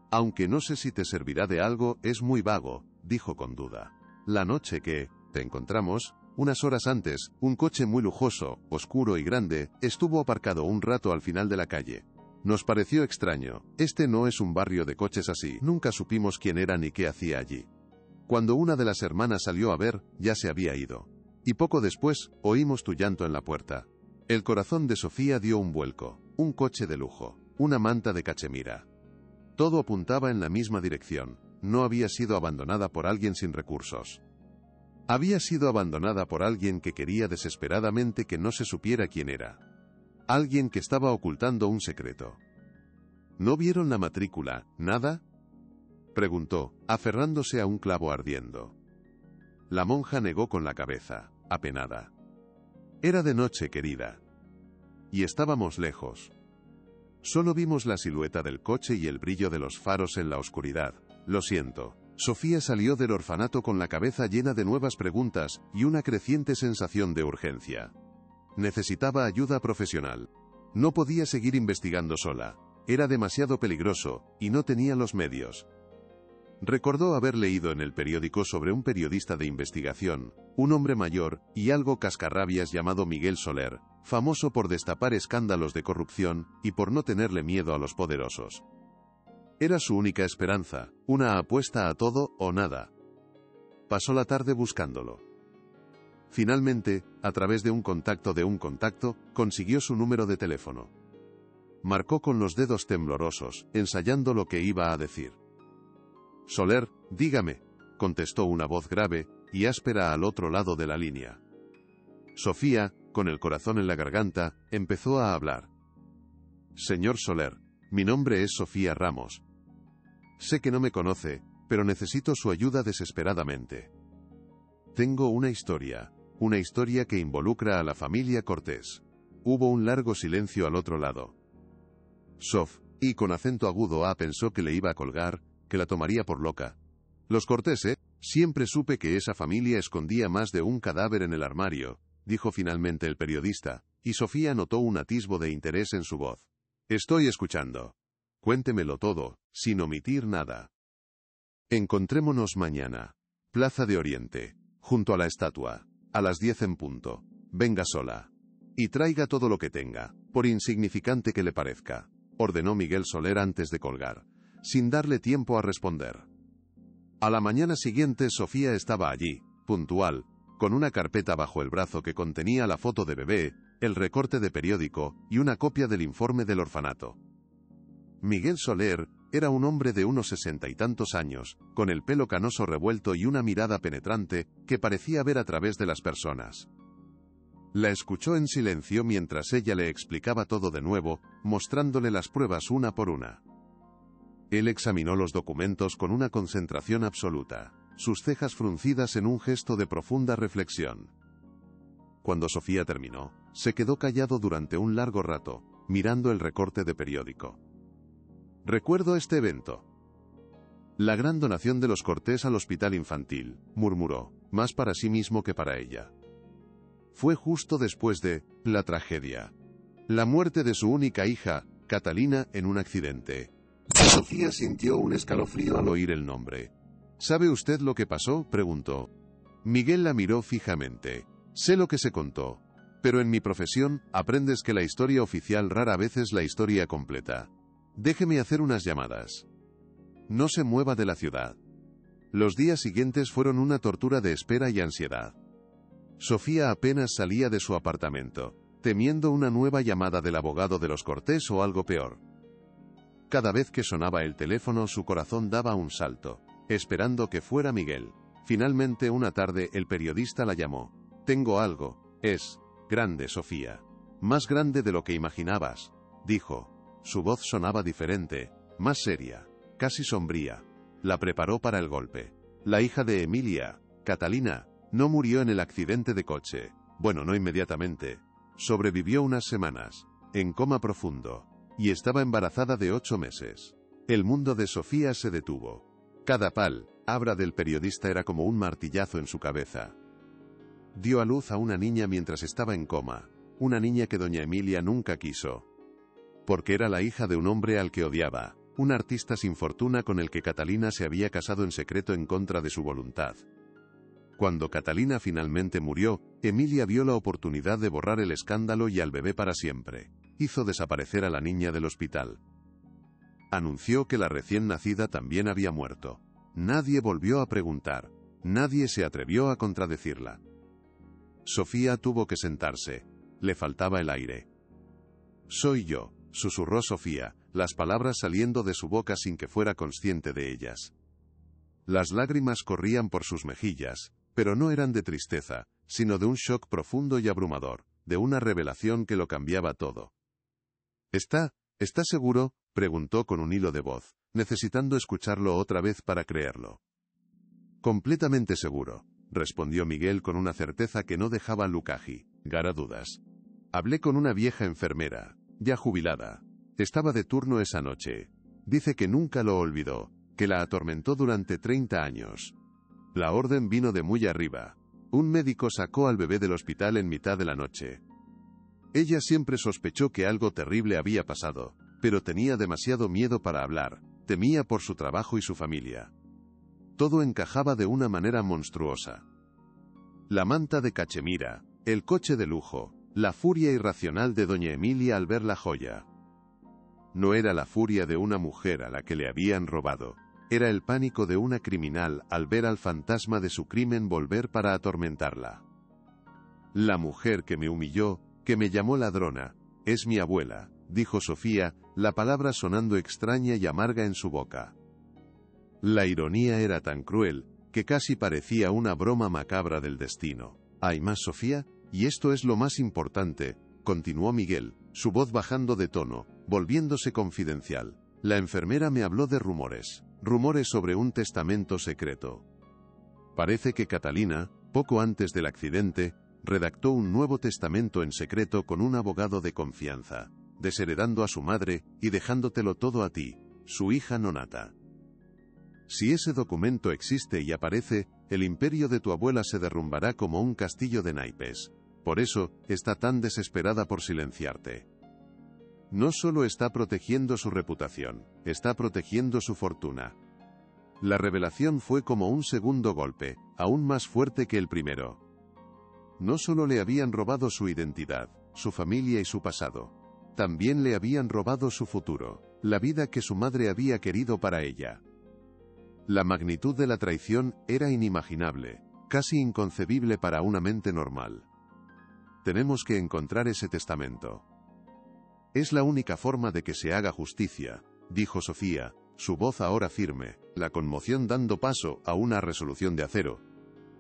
Aunque no sé si te servirá de algo, es muy vago, dijo con duda. La noche que te encontramos, unas horas antes, un coche muy lujoso, oscuro y grande, estuvo aparcado un rato al final de la calle. Nos pareció extraño. Este no es un barrio de coches así. Nunca supimos quién era ni qué hacía allí. Cuando una de las hermanas salió a ver, ya se había ido. Y poco después, oímos tu llanto en la puerta. El corazón de Sofía dio un vuelco. Un coche de lujo. Una manta de cachemira. Todo apuntaba en la misma dirección. No había sido abandonada por alguien sin recursos. Había sido abandonada por alguien que quería desesperadamente que no se supiera quién era. Alguien que estaba ocultando un secreto. ¿No vieron la matrícula, nada?, preguntó, aferrándose a un clavo ardiendo. La monja negó con la cabeza, apenada. Era de noche, querida. Y estábamos lejos. Solo vimos la silueta del coche y el brillo de los faros en la oscuridad. Lo siento. Sofía salió del orfanato con la cabeza llena de nuevas preguntas y una creciente sensación de urgencia. Necesitaba ayuda profesional. No podía seguir investigando sola. Era demasiado peligroso, y no tenía los medios. Recordó haber leído en el periódico sobre un periodista de investigación, un hombre mayor y algo cascarrabias llamado Miguel Soler, famoso por destapar escándalos de corrupción y por no tenerle miedo a los poderosos. Era su única esperanza, una apuesta a todo o nada. Pasó la tarde buscándolo. Finalmente, a través de un contacto, consiguió su número de teléfono. Marcó con los dedos temblorosos, ensayando lo que iba a decir. Soler, dígame, contestó una voz grave y áspera al otro lado de la línea. Sofía, con el corazón en la garganta, empezó a hablar. Señor Soler, mi nombre es Sofía Ramos. Sé que no me conoce, pero necesito su ayuda desesperadamente. Tengo una historia que involucra a la familia Cortés. Hubo un largo silencio al otro lado. Sof, y con acento agudo pensó que le iba a colgar, que la tomaría por loca. Los Cortés, siempre supe que esa familia escondía más de un cadáver en el armario, dijo finalmente el periodista, y Sofía notó un atisbo de interés en su voz. Estoy escuchando. Cuéntemelo todo, sin omitir nada. Encontrémonos mañana. Plaza de Oriente, junto a la estatua, a las 10 en punto. Venga sola. Y traiga todo lo que tenga, por insignificante que le parezca, ordenó Miguel Soler antes de colgar, sin darle tiempo a responder. A la mañana siguiente Sofía estaba allí, puntual, con una carpeta bajo el brazo que contenía la foto de bebé, el recorte de periódico y una copia del informe del orfanato. Miguel Soler era un hombre de unos 60 y tantos años, con el pelo canoso revuelto y una mirada penetrante que parecía ver a través de las personas. La escuchó en silencio mientras ella le explicaba todo de nuevo, mostrándole las pruebas una por una. Él examinó los documentos con una concentración absoluta, sus cejas fruncidas en un gesto de profunda reflexión. Cuando Sofía terminó, se quedó callado durante un largo rato, mirando el recorte de periódico. Recuerdo este evento. La gran donación de los Cortés al hospital infantil, murmuró, más para sí mismo que para ella. Fue justo después de la tragedia. La muerte de su única hija, Catalina, en un accidente. Sofía sintió un escalofrío al oír el nombre. ¿Sabe usted lo que pasó?, preguntó. Miguel la miró fijamente. Sé lo que se contó. Pero en mi profesión, aprendes que la historia oficial rara vez es la historia completa. Déjeme hacer unas llamadas. No se mueva de la ciudad. Los días siguientes fueron una tortura de espera y ansiedad. Sofía apenas salía de su apartamento, temiendo una nueva llamada del abogado de los Cortés o algo peor. Cada vez que sonaba el teléfono su corazón daba un salto, esperando que fuera Miguel. Finalmente una tarde el periodista la llamó. Tengo algo. Es grande, Sofía. Más grande de lo que imaginabas, dijo. Su voz sonaba diferente, más seria, casi sombría. La preparó para el golpe. La hija de Emilia, Catalina, no murió en el accidente de coche. Bueno, no inmediatamente. Sobrevivió unas semanas, en coma profundo, y estaba embarazada de 8 meses. El mundo de Sofía se detuvo. Cada palabra del periodista era como un martillazo en su cabeza. Dio a luz a una niña mientras estaba en coma, una niña que doña Emilia nunca quiso. Porque era la hija de un hombre al que odiaba, un artista sin fortuna con el que Catalina se había casado en secreto en contra de su voluntad. Cuando Catalina finalmente murió, Emilia vio la oportunidad de borrar el escándalo y al bebé para siempre. Hizo desaparecer a la niña del hospital. Anunció que la recién nacida también había muerto. Nadie volvió a preguntar. Nadie se atrevió a contradecirla. Sofía tuvo que sentarse. Le faltaba el aire. Soy yo, susurró Sofía, las palabras saliendo de su boca sin que fuera consciente de ellas. Las lágrimas corrían por sus mejillas, pero no eran de tristeza, sino de un shock profundo y abrumador, de una revelación que lo cambiaba todo. ¿Está seguro?, preguntó con un hilo de voz, necesitando escucharlo otra vez para creerlo. Completamente seguro, respondió Miguel con una certeza que no dejaba lugar a dudas. Hablé con una vieja enfermera, ya jubilada. Estaba de turno esa noche. Dice que nunca lo olvidó, que la atormentó durante 30 años. La orden vino de muy arriba. Un médico sacó al bebé del hospital en mitad de la noche. Ella siempre sospechó que algo terrible había pasado, pero tenía demasiado miedo para hablar, temía por su trabajo y su familia. Todo encajaba de una manera monstruosa. La manta de cachemira, el coche de lujo, la furia irracional de doña Emilia al ver la joya. No era la furia de una mujer a la que le habían robado, era el pánico de una criminal al ver al fantasma de su crimen volver para atormentarla. La mujer que me humilló, que me llamó ladrona, es mi abuela, dijo Sofía, la palabra sonando extraña y amarga en su boca. La ironía era tan cruel, que casi parecía una broma macabra del destino. ¿Hay más, Sofía? Y esto es lo más importante, continuó Miguel, su voz bajando de tono, volviéndose confidencial. La enfermera me habló de rumores sobre un testamento secreto. Parece que Catalina, poco antes del accidente, redactó un nuevo testamento en secreto con un abogado de confianza, desheredando a su madre y dejándotelo todo a ti, su hija nonata. Si ese documento existe y aparece, el imperio de tu abuela se derrumbará como un castillo de naipes. Por eso, está tan desesperada por silenciarte. No solo está protegiendo su reputación, está protegiendo su fortuna. La revelación fue como un segundo golpe, aún más fuerte que el primero. No solo le habían robado su identidad, su familia y su pasado. También le habían robado su futuro, la vida que su madre había querido para ella. La magnitud de la traición era inimaginable, casi inconcebible para una mente normal. Tenemos que encontrar ese testamento. Es la única forma de que se haga justicia, dijo Sofía, su voz ahora firme, la conmoción dando paso a una resolución de acero.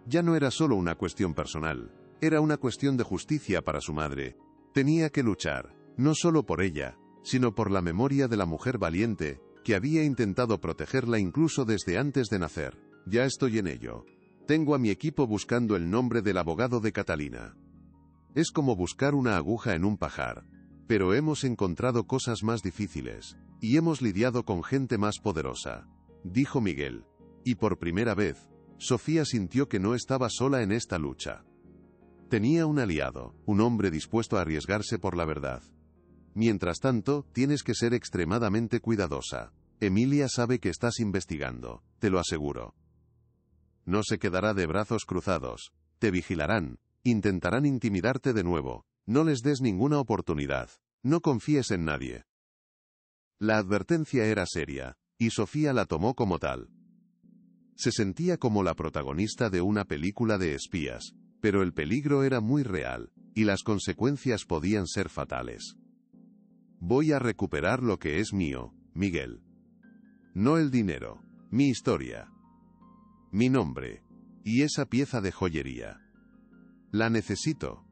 Ya no era solo una cuestión personal, era una cuestión de justicia para su madre. Tenía que luchar, no solo por ella, sino por la memoria de la mujer valiente, que había intentado protegerla incluso desde antes de nacer. Ya estoy en ello. Tengo a mi equipo buscando el nombre del abogado de Catalina. Es como buscar una aguja en un pajar. Pero hemos encontrado cosas más difíciles, y hemos lidiado con gente más poderosa, dijo Miguel. Y por primera vez, Sofía sintió que no estaba sola en esta lucha. Tenía un aliado, un hombre dispuesto a arriesgarse por la verdad. Mientras tanto, tienes que ser extremadamente cuidadosa. Emilia sabe que estás investigando, te lo aseguro. No se quedará de brazos cruzados. Te vigilarán, intentarán intimidarte de nuevo. No les des ninguna oportunidad. No confíes en nadie. La advertencia era seria, y Sofía la tomó como tal. Se sentía como la protagonista de una película de espías, pero el peligro era muy real, y las consecuencias podían ser fatales. Voy a recuperar lo que es mío, Miguel. No el dinero, mi historia. Mi nombre. Y esa pieza de joyería. La necesito.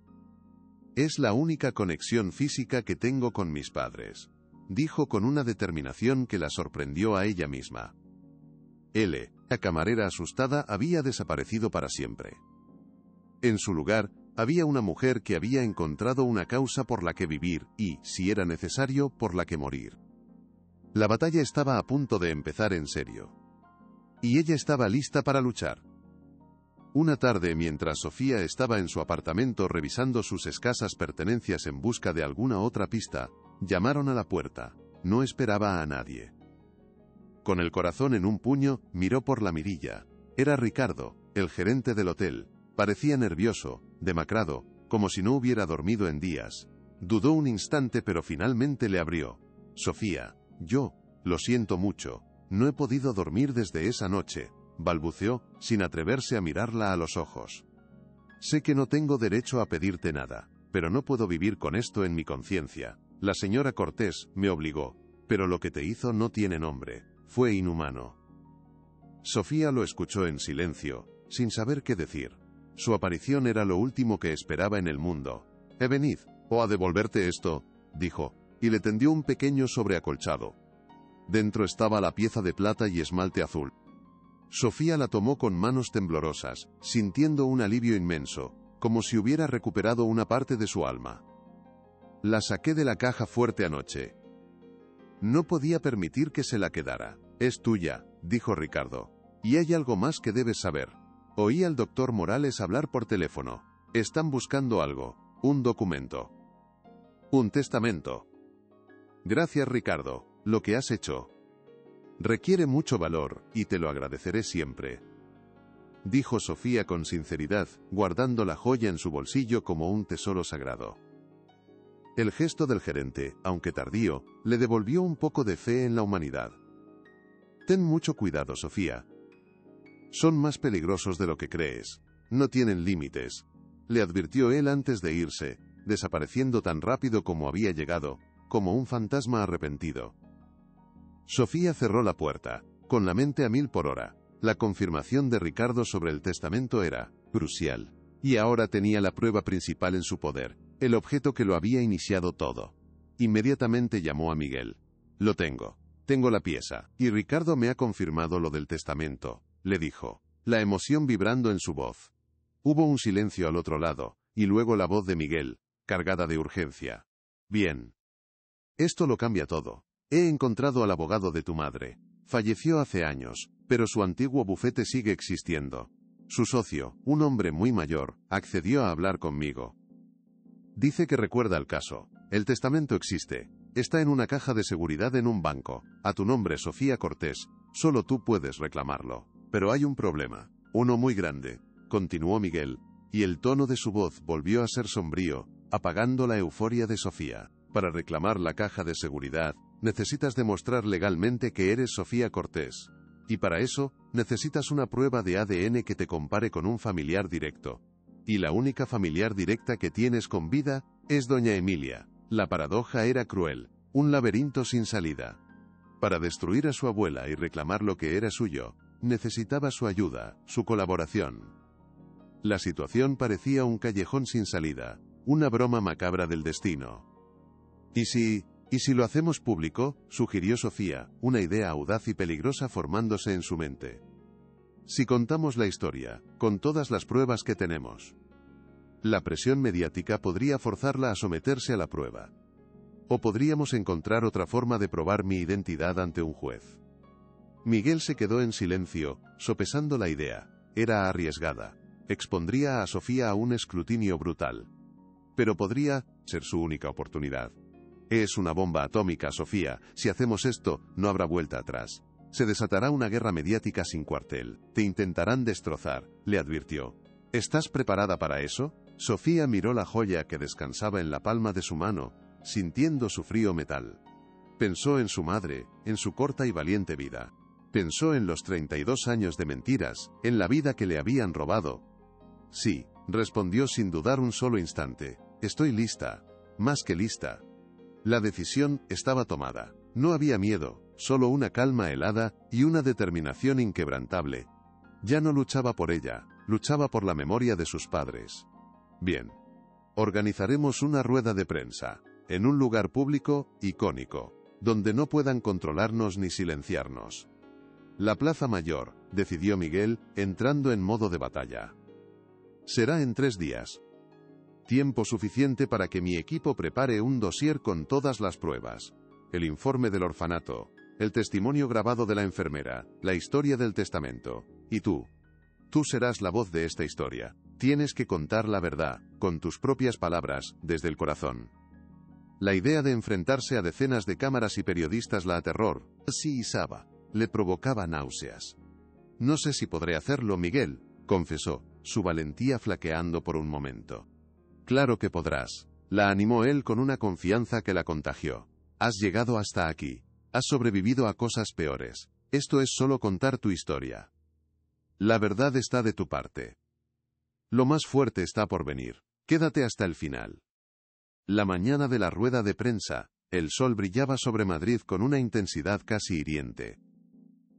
Es la única conexión física que tengo con mis padres, dijo con una determinación que la sorprendió a ella misma. L, la camarera asustada, había desaparecido para siempre. En su lugar, había una mujer que había encontrado una causa por la que vivir y, si era necesario, por la que morir. La batalla estaba a punto de empezar en serio. Y ella estaba lista para luchar. Una tarde, mientras Sofía estaba en su apartamento revisando sus escasas pertenencias en busca de alguna otra pista, llamaron a la puerta. No esperaba a nadie. Con el corazón en un puño, miró por la mirilla. Era Ricardo, el gerente del hotel. Parecía nervioso, demacrado, como si no hubiera dormido en días. Dudó un instante, pero finalmente le abrió. Sofía, lo siento mucho, no he podido dormir desde esa noche, balbuceó, sin atreverse a mirarla a los ojos. Sé que no tengo derecho a pedirte nada, pero no puedo vivir con esto en mi conciencia. La señora Cortés me obligó, pero lo que te hizo no tiene nombre, fue inhumano. Sofía lo escuchó en silencio, sin saber qué decir. Su aparición era lo último que esperaba en el mundo. Venid, o a devolverte esto, dijo, y le tendió un pequeño sobreacolchado. Dentro estaba la pieza de plata y esmalte azul. Sofía la tomó con manos temblorosas, sintiendo un alivio inmenso, como si hubiera recuperado una parte de su alma. La saqué de la caja fuerte anoche. No podía permitir que se la quedara. Es tuya, dijo Ricardo. Y hay algo más que debes saber. Oí al doctor Morales hablar por teléfono. Están buscando algo, un documento. Un testamento. Gracias, Ricardo, lo que has hecho. Requiere mucho valor, y te lo agradeceré siempre. Dijo Sofía con sinceridad, guardando la joya en su bolsillo como un tesoro sagrado. El gesto del gerente, aunque tardío, le devolvió un poco de fe en la humanidad. Ten mucho cuidado, Sofía. Son más peligrosos de lo que crees. No tienen límites, le advirtió él antes de irse, desapareciendo tan rápido como había llegado, como un fantasma arrepentido. Sofía cerró la puerta, con la mente a 1000 por hora. La confirmación de Ricardo sobre el testamento era crucial. Y ahora tenía la prueba principal en su poder, el objeto que lo había iniciado todo. Inmediatamente llamó a Miguel. Lo tengo. Tengo la pieza. Y Ricardo me ha confirmado lo del testamento, le dijo, la emoción vibrando en su voz. Hubo un silencio al otro lado, y luego la voz de Miguel, cargada de urgencia. Bien. Esto lo cambia todo. He encontrado al abogado de tu madre. Falleció hace años, pero su antiguo bufete sigue existiendo. Su socio, un hombre muy mayor, accedió a hablar conmigo. Dice que recuerda el caso. El testamento existe. Está en una caja de seguridad en un banco. A tu nombre, Sofía Cortés. Solo tú puedes reclamarlo. Pero hay un problema. Uno muy grande, continuó Miguel, y el tono de su voz volvió a ser sombrío, apagando la euforia de Sofía. Para reclamar la caja de seguridad, necesitas demostrar legalmente que eres Sofía Cortés. Y para eso, necesitas una prueba de ADN que te compare con un familiar directo. Y la única familiar directa que tienes con vida es doña Emilia. La paradoja era cruel, un laberinto sin salida. Para destruir a su abuela y reclamar lo que era suyo, necesitaba su ayuda, su colaboración. La situación parecía un callejón sin salida, una broma macabra del destino. ¿Y si lo hacemos público?, sugirió Sofía, una idea audaz y peligrosa formándose en su mente. Si contamos la historia, con todas las pruebas que tenemos. La presión mediática podría forzarla a someterse a la prueba. O podríamos encontrar otra forma de probar mi identidad ante un juez. Miguel se quedó en silencio, sopesando la idea. Era arriesgada. Expondría a Sofía a un escrutinio brutal. Pero podría ser su única oportunidad. Es una bomba atómica, Sofía. Si hacemos esto, no habrá vuelta atrás. Se desatará una guerra mediática sin cuartel. Te intentarán destrozar, le advirtió. ¿Estás preparada para eso? Sofía miró la joya que descansaba en la palma de su mano, sintiendo su frío metal. Pensó en su madre, en su corta y valiente vida. Pensó en los 32 años de mentiras, en la vida que le habían robado. Sí, respondió sin dudar un solo instante. Estoy lista. Más que lista. La decisión estaba tomada. No había miedo, solo una calma helada y una determinación inquebrantable. Ya no luchaba por ella, luchaba por la memoria de sus padres. Bien. Organizaremos una rueda de prensa, en un lugar público, icónico, donde no puedan controlarnos ni silenciarnos. La Plaza Mayor, decidió Miguel, entrando en modo de batalla. Será en 3 días. Tiempo suficiente para que mi equipo prepare un dossier con todas las pruebas. El informe del orfanato, el testimonio grabado de la enfermera, la historia del testamento. Y tú. Tú serás la voz de esta historia. Tienes que contar la verdad, con tus propias palabras, desde el corazón. La idea de enfrentarse a decenas de cámaras y periodistas la aterró. Sí, Saba. Le provocaba náuseas. No sé si podré hacerlo, Miguel, confesó, su valentía flaqueando por un momento. Claro que podrás. La animó él con una confianza que la contagió. Has llegado hasta aquí. Has sobrevivido a cosas peores. Esto es solo contar tu historia. La verdad está de tu parte. Lo más fuerte está por venir. Quédate hasta el final. La mañana de la rueda de prensa, el sol brillaba sobre Madrid con una intensidad casi hiriente.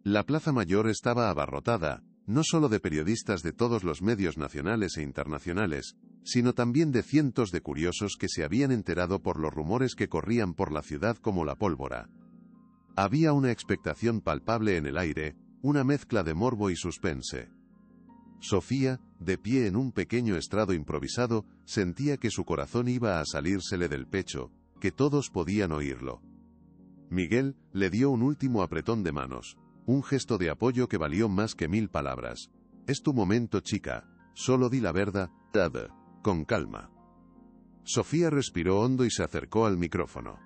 La Plaza Mayor estaba abarrotada, no solo de periodistas de todos los medios nacionales e internacionales, sino también de cientos de curiosos que se habían enterado por los rumores que corrían por la ciudad como la pólvora. Había una expectación palpable en el aire, una mezcla de morbo y suspense. Sofía, de pie en un pequeño estrado improvisado, sentía que su corazón iba a salírsele del pecho, que todos podían oírlo. Miguel le dio un último apretón de manos, un gesto de apoyo que valió más que 1000 palabras. Es tu momento, chica, solo di la verdad, con calma. Sofía respiró hondo y se acercó al micrófono.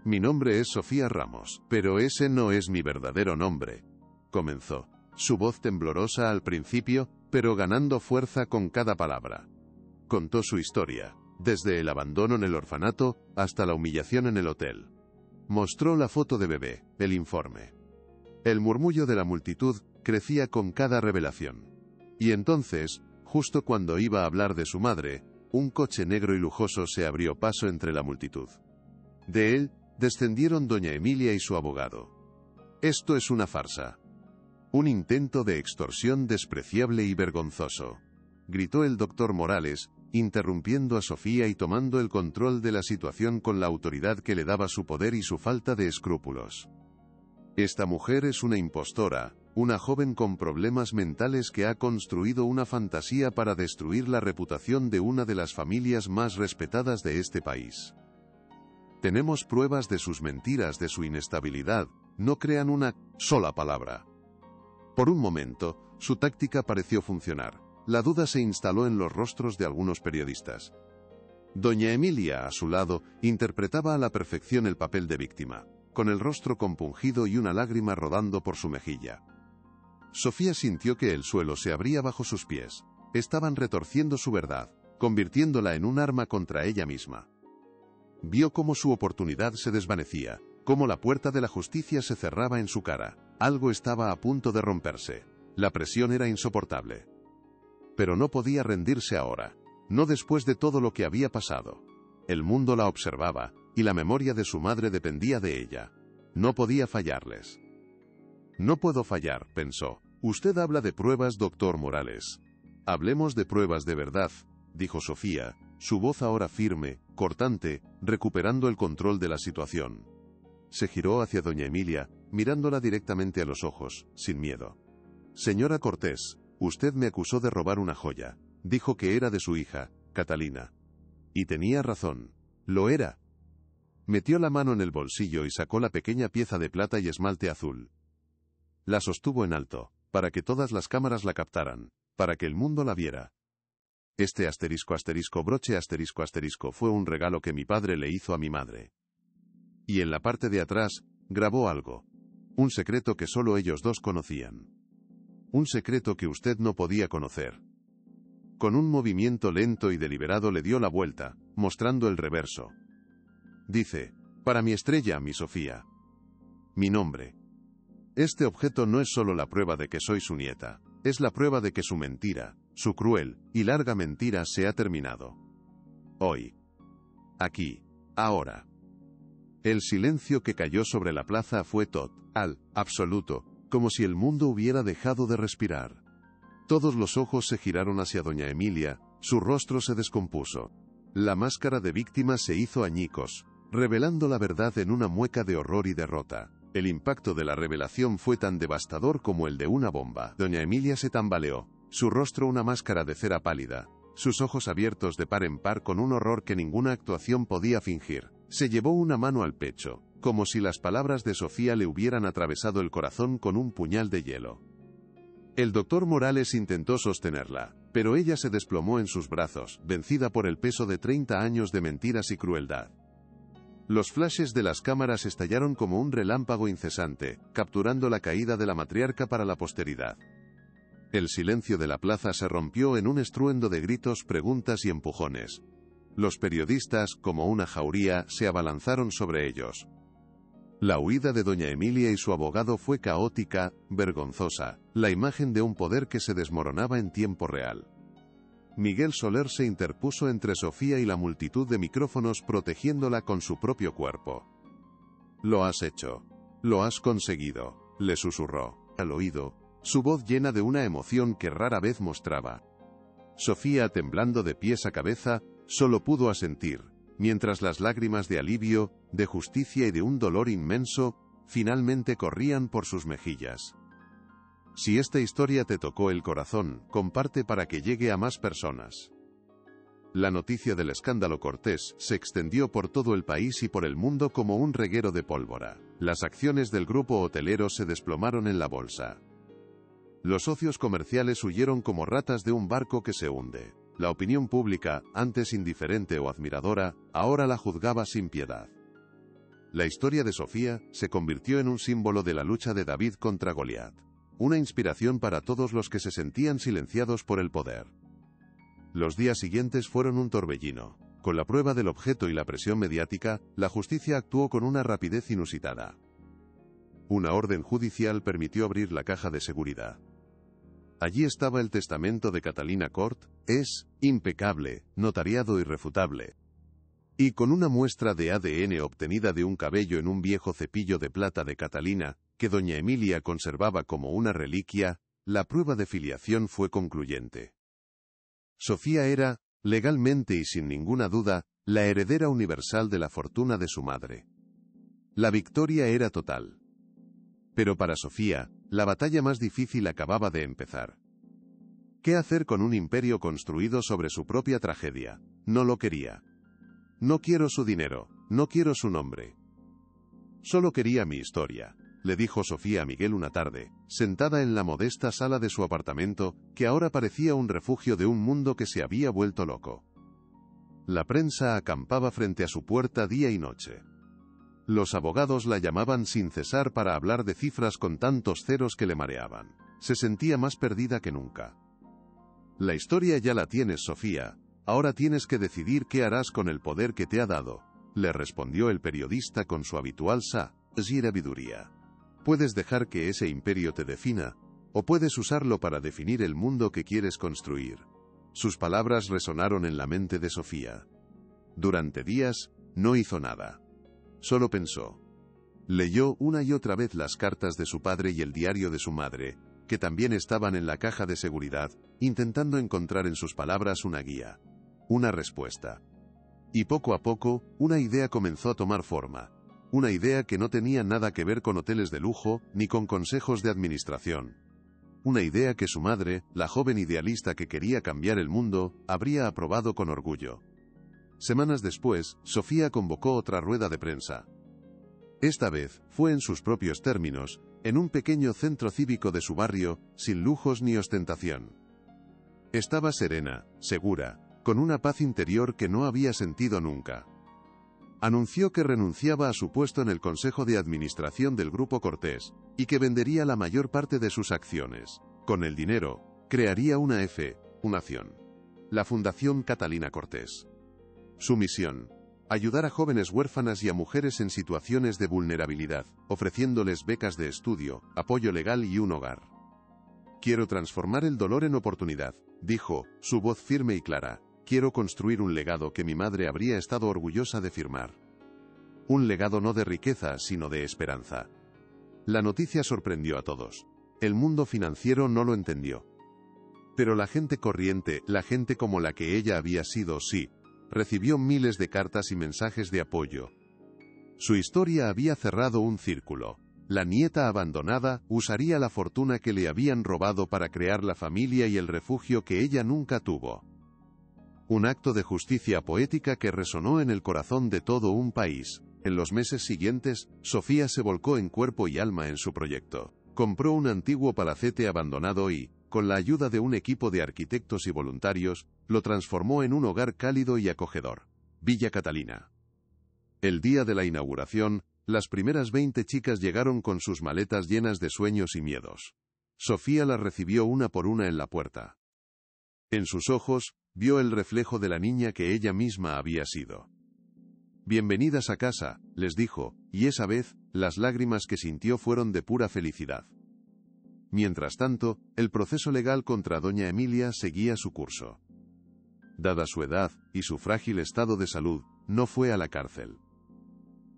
Mi nombre es Sofía Ramos, pero ese no es mi verdadero nombre, comenzó, su voz temblorosa al principio, pero ganando fuerza con cada palabra. Contó su historia, desde el abandono en el orfanato hasta la humillación en el hotel. Mostró la foto de bebé, el informe. El murmullo de la multitud crecía con cada revelación. Y entonces, justo cuando iba a hablar de su madre, un coche negro y lujoso se abrió paso entre la multitud. De él, descendieron doña Emilia y su abogado. Esto es una farsa. Un intento de extorsión despreciable y vergonzoso, gritó el doctor Morales, interrumpiendo a Sofía y tomando el control de la situación con la autoridad que le daba su poder y su falta de escrúpulos. Esta mujer es una impostora, una joven con problemas mentales que ha construido una fantasía para destruir la reputación de una de las familias más respetadas de este país. Tenemos pruebas de sus mentiras, de su inestabilidad, no crean una sola palabra. Por un momento, su táctica pareció funcionar. La duda se instaló en los rostros de algunos periodistas. Doña Emilia, a su lado, interpretaba a la perfección el papel de víctima, con el rostro compungido y una lágrima rodando por su mejilla. Sofía sintió que el suelo se abría bajo sus pies. Estaban retorciendo su verdad, convirtiéndola en un arma contra ella misma. Vio cómo su oportunidad se desvanecía, cómo la puerta de la justicia se cerraba en su cara. Algo estaba a punto de romperse. La presión era insoportable. Pero no podía rendirse ahora, no después de todo lo que había pasado. El mundo la observaba, y la memoria de su madre dependía de ella. No podía fallarles. No puedo fallar, pensó. Usted habla de pruebas, doctor Morales. Hablemos de pruebas de verdad, dijo Sofía, su voz ahora firme, cortante, recuperando el control de la situación. Se giró hacia doña Emilia, mirándola directamente a los ojos, sin miedo. Señora Cortés, usted me acusó de robar una joya. Dijo que era de su hija, Catalina. Y tenía razón. Lo era. Metió la mano en el bolsillo y sacó la pequeña pieza de plata y esmalte azul. La sostuvo en alto, para que todas las cámaras la captaran, para que el mundo la viera. Este *** broche *** fue un regalo que mi padre le hizo a mi madre. Y en la parte de atrás, grabó algo. Un secreto que solo ellos dos conocían. Un secreto que usted no podía conocer. Con un movimiento lento y deliberado le dio la vuelta, mostrando el reverso. Dice: para mi estrella, mi Sofía. Mi nombre. Este objeto no es solo la prueba de que soy su nieta, es la prueba de que su mentira, su cruel y larga mentira se ha terminado. Hoy. Aquí. Ahora. El silencio que cayó sobre la plaza fue total, absoluto, como si el mundo hubiera dejado de respirar. Todos los ojos se giraron hacia doña Emilia, su rostro se descompuso. La máscara de víctima se hizo añicos, revelando la verdad en una mueca de horror y derrota. El impacto de la revelación fue tan devastador como el de una bomba. Doña Emilia se tambaleó, su rostro una máscara de cera pálida, sus ojos abiertos de par en par con un horror que ninguna actuación podía fingir. Se llevó una mano al pecho, como si las palabras de Sofía le hubieran atravesado el corazón con un puñal de hielo. El doctor Morales intentó sostenerla, pero ella se desplomó en sus brazos, vencida por el peso de 30 años de mentiras y crueldad. Los flashes de las cámaras estallaron como un relámpago incesante, capturando la caída de la matriarca para la posteridad. El silencio de la plaza se rompió en un estruendo de gritos, preguntas y empujones. Los periodistas, como una jauría, se abalanzaron sobre ellos. La huida de doña Emilia y su abogado fue caótica, vergonzosa, la imagen de un poder que se desmoronaba en tiempo real. Miguel Soler se interpuso entre Sofía y la multitud de micrófonos protegiéndola con su propio cuerpo. «Lo has hecho. Lo has conseguido», le susurró al oído, su voz llena de una emoción que rara vez mostraba. Sofía, temblando de pies a cabeza, solo pudo asentir, mientras las lágrimas de alivio, de justicia y de un dolor inmenso, finalmente corrían por sus mejillas. Si esta historia te tocó el corazón, comparte para que llegue a más personas. La noticia del escándalo Cortés se extendió por todo el país y por el mundo como un reguero de pólvora. Las acciones del grupo hotelero se desplomaron en la bolsa. Los socios comerciales huyeron como ratas de un barco que se hunde. La opinión pública, antes indiferente o admiradora, ahora la juzgaba sin piedad. La historia de Sofía se convirtió en un símbolo de la lucha de David contra Goliat. Una inspiración para todos los que se sentían silenciados por el poder. Los días siguientes fueron un torbellino. Con la prueba del objeto y la presión mediática, la justicia actuó con una rapidez inusitada. Una orden judicial permitió abrir la caja de seguridad. Allí estaba el testamento de Catalina Cort, es impecable, notariado irrefutable. Y con una muestra de ADN obtenida de un cabello en un viejo cepillo de plata de Catalina, que doña Emilia conservaba como una reliquia, la prueba de filiación fue concluyente. Sofía era, legalmente y sin ninguna duda, la heredera universal de la fortuna de su madre. La victoria era total. Pero para Sofía, la batalla más difícil acababa de empezar. ¿Qué hacer con un imperio construido sobre su propia tragedia? No lo quería. No quiero su dinero, no quiero su nombre. Solo quería mi historia, le dijo Sofía a Miguel una tarde, sentada en la modesta sala de su apartamento, que ahora parecía un refugio de un mundo que se había vuelto loco. La prensa acampaba frente a su puerta día y noche. Los abogados la llamaban sin cesar para hablar de cifras con tantos ceros que le mareaban. Se sentía más perdida que nunca. La historia ya la tienes, Sofía, ahora tienes que decidir qué harás con el poder que te ha dado, le respondió el periodista con su habitual sabiduría. Puedes dejar que ese imperio te defina, o puedes usarlo para definir el mundo que quieres construir. Sus palabras resonaron en la mente de Sofía. Durante días, no hizo nada. Solo pensó. Leyó una y otra vez las cartas de su padre y el diario de su madre, que también estaban en la caja de seguridad, intentando encontrar en sus palabras una guía, una respuesta. Y poco a poco, una idea comenzó a tomar forma. Una idea que no tenía nada que ver con hoteles de lujo, ni con consejos de administración. Una idea que su madre, la joven idealista que quería cambiar el mundo, habría aprobado con orgullo. Semanas después, Sofía convocó otra rueda de prensa. Esta vez, fue en sus propios términos, en un pequeño centro cívico de su barrio, sin lujos ni ostentación. Estaba serena, segura, con una paz interior que no había sentido nunca. Anunció que renunciaba a su puesto en el Consejo de Administración del Grupo Cortés, y que vendería la mayor parte de sus acciones. Con el dinero, crearía una fundación. La Fundación Catalina Cortés. Su misión: ayudar a jóvenes huérfanas y a mujeres en situaciones de vulnerabilidad, ofreciéndoles becas de estudio, apoyo legal y un hogar. Quiero transformar el dolor en oportunidad, dijo, su voz firme y clara. Quiero construir un legado que mi madre habría estado orgullosa de firmar. Un legado no de riqueza, sino de esperanza. La noticia sorprendió a todos. El mundo financiero no lo entendió. Pero la gente corriente, la gente como la que ella había sido, sí, recibió miles de cartas y mensajes de apoyo. Su historia había cerrado un círculo. La nieta abandonada usaría la fortuna que le habían robado para crear la familia y el refugio que ella nunca tuvo. Un acto de justicia poética que resonó en el corazón de todo un país. En los meses siguientes, Sofía se volcó en cuerpo y alma en su proyecto. Compró un antiguo palacete abandonado y, con la ayuda de un equipo de arquitectos y voluntarios, lo transformó en un hogar cálido y acogedor. Villa Catalina. El día de la inauguración, las primeras 20 chicas llegaron con sus maletas llenas de sueños y miedos. Sofía las recibió una por una en la puerta. En sus ojos, vio el reflejo de la niña que ella misma había sido. Bienvenidas a casa, les dijo, y esa vez, las lágrimas que sintió fueron de pura felicidad. Mientras tanto, el proceso legal contra doña Emilia seguía su curso. Dada su edad, y su frágil estado de salud, no fue a la cárcel.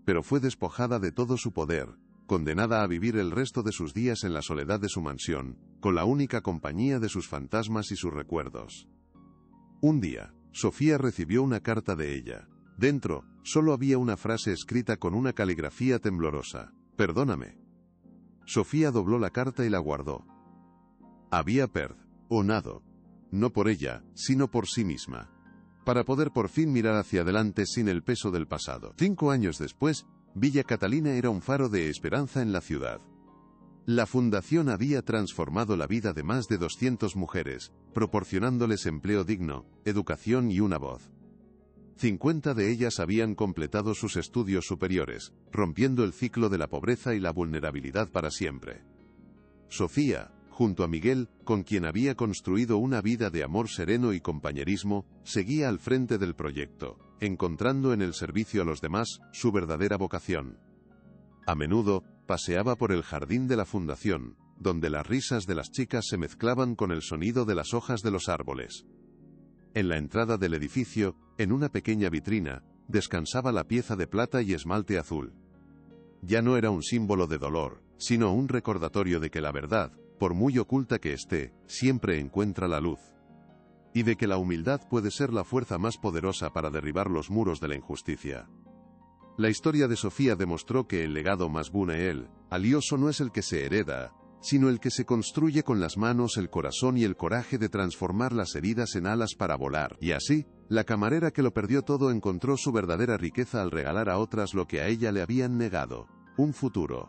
Pero fue despojada de todo su poder, condenada a vivir el resto de sus días en la soledad de su mansión, con la única compañía de sus fantasmas y sus recuerdos. Un día, Sofía recibió una carta de ella. Dentro, solo había una frase escrita con una caligrafía temblorosa: «Perdóname». Sofía dobló la carta y la guardó. Había perdonado. No por ella, sino por sí misma. Para poder por fin mirar hacia adelante sin el peso del pasado. 5 años después, Villa Catalina era un faro de esperanza en la ciudad. La fundación había transformado la vida de más de 200 mujeres, proporcionándoles empleo digno, educación y una voz. 50 de ellas habían completado sus estudios superiores, rompiendo el ciclo de la pobreza y la vulnerabilidad para siempre. Sofía, junto a Miguel, con quien había construido una vida de amor sereno y compañerismo, seguía al frente del proyecto, encontrando en el servicio a los demás su verdadera vocación. A menudo, paseaba por el jardín de la fundación, donde las risas de las chicas se mezclaban con el sonido de las hojas de los árboles. En la entrada del edificio, en una pequeña vitrina, descansaba la pieza de plata y esmalte azul. Ya no era un símbolo de dolor, sino un recordatorio de que la verdad, por muy oculta que esté, siempre encuentra la luz. Y de que la humildad puede ser la fuerza más poderosa para derribar los muros de la injusticia. La historia de Sofía demostró que el legado más valioso no es el que se hereda, sino el que se construye con las manos, el corazón y el coraje de transformar las heridas en alas para volar. Y así, la camarera que lo perdió todo encontró su verdadera riqueza al regalar a otras lo que a ella le habían negado: un futuro.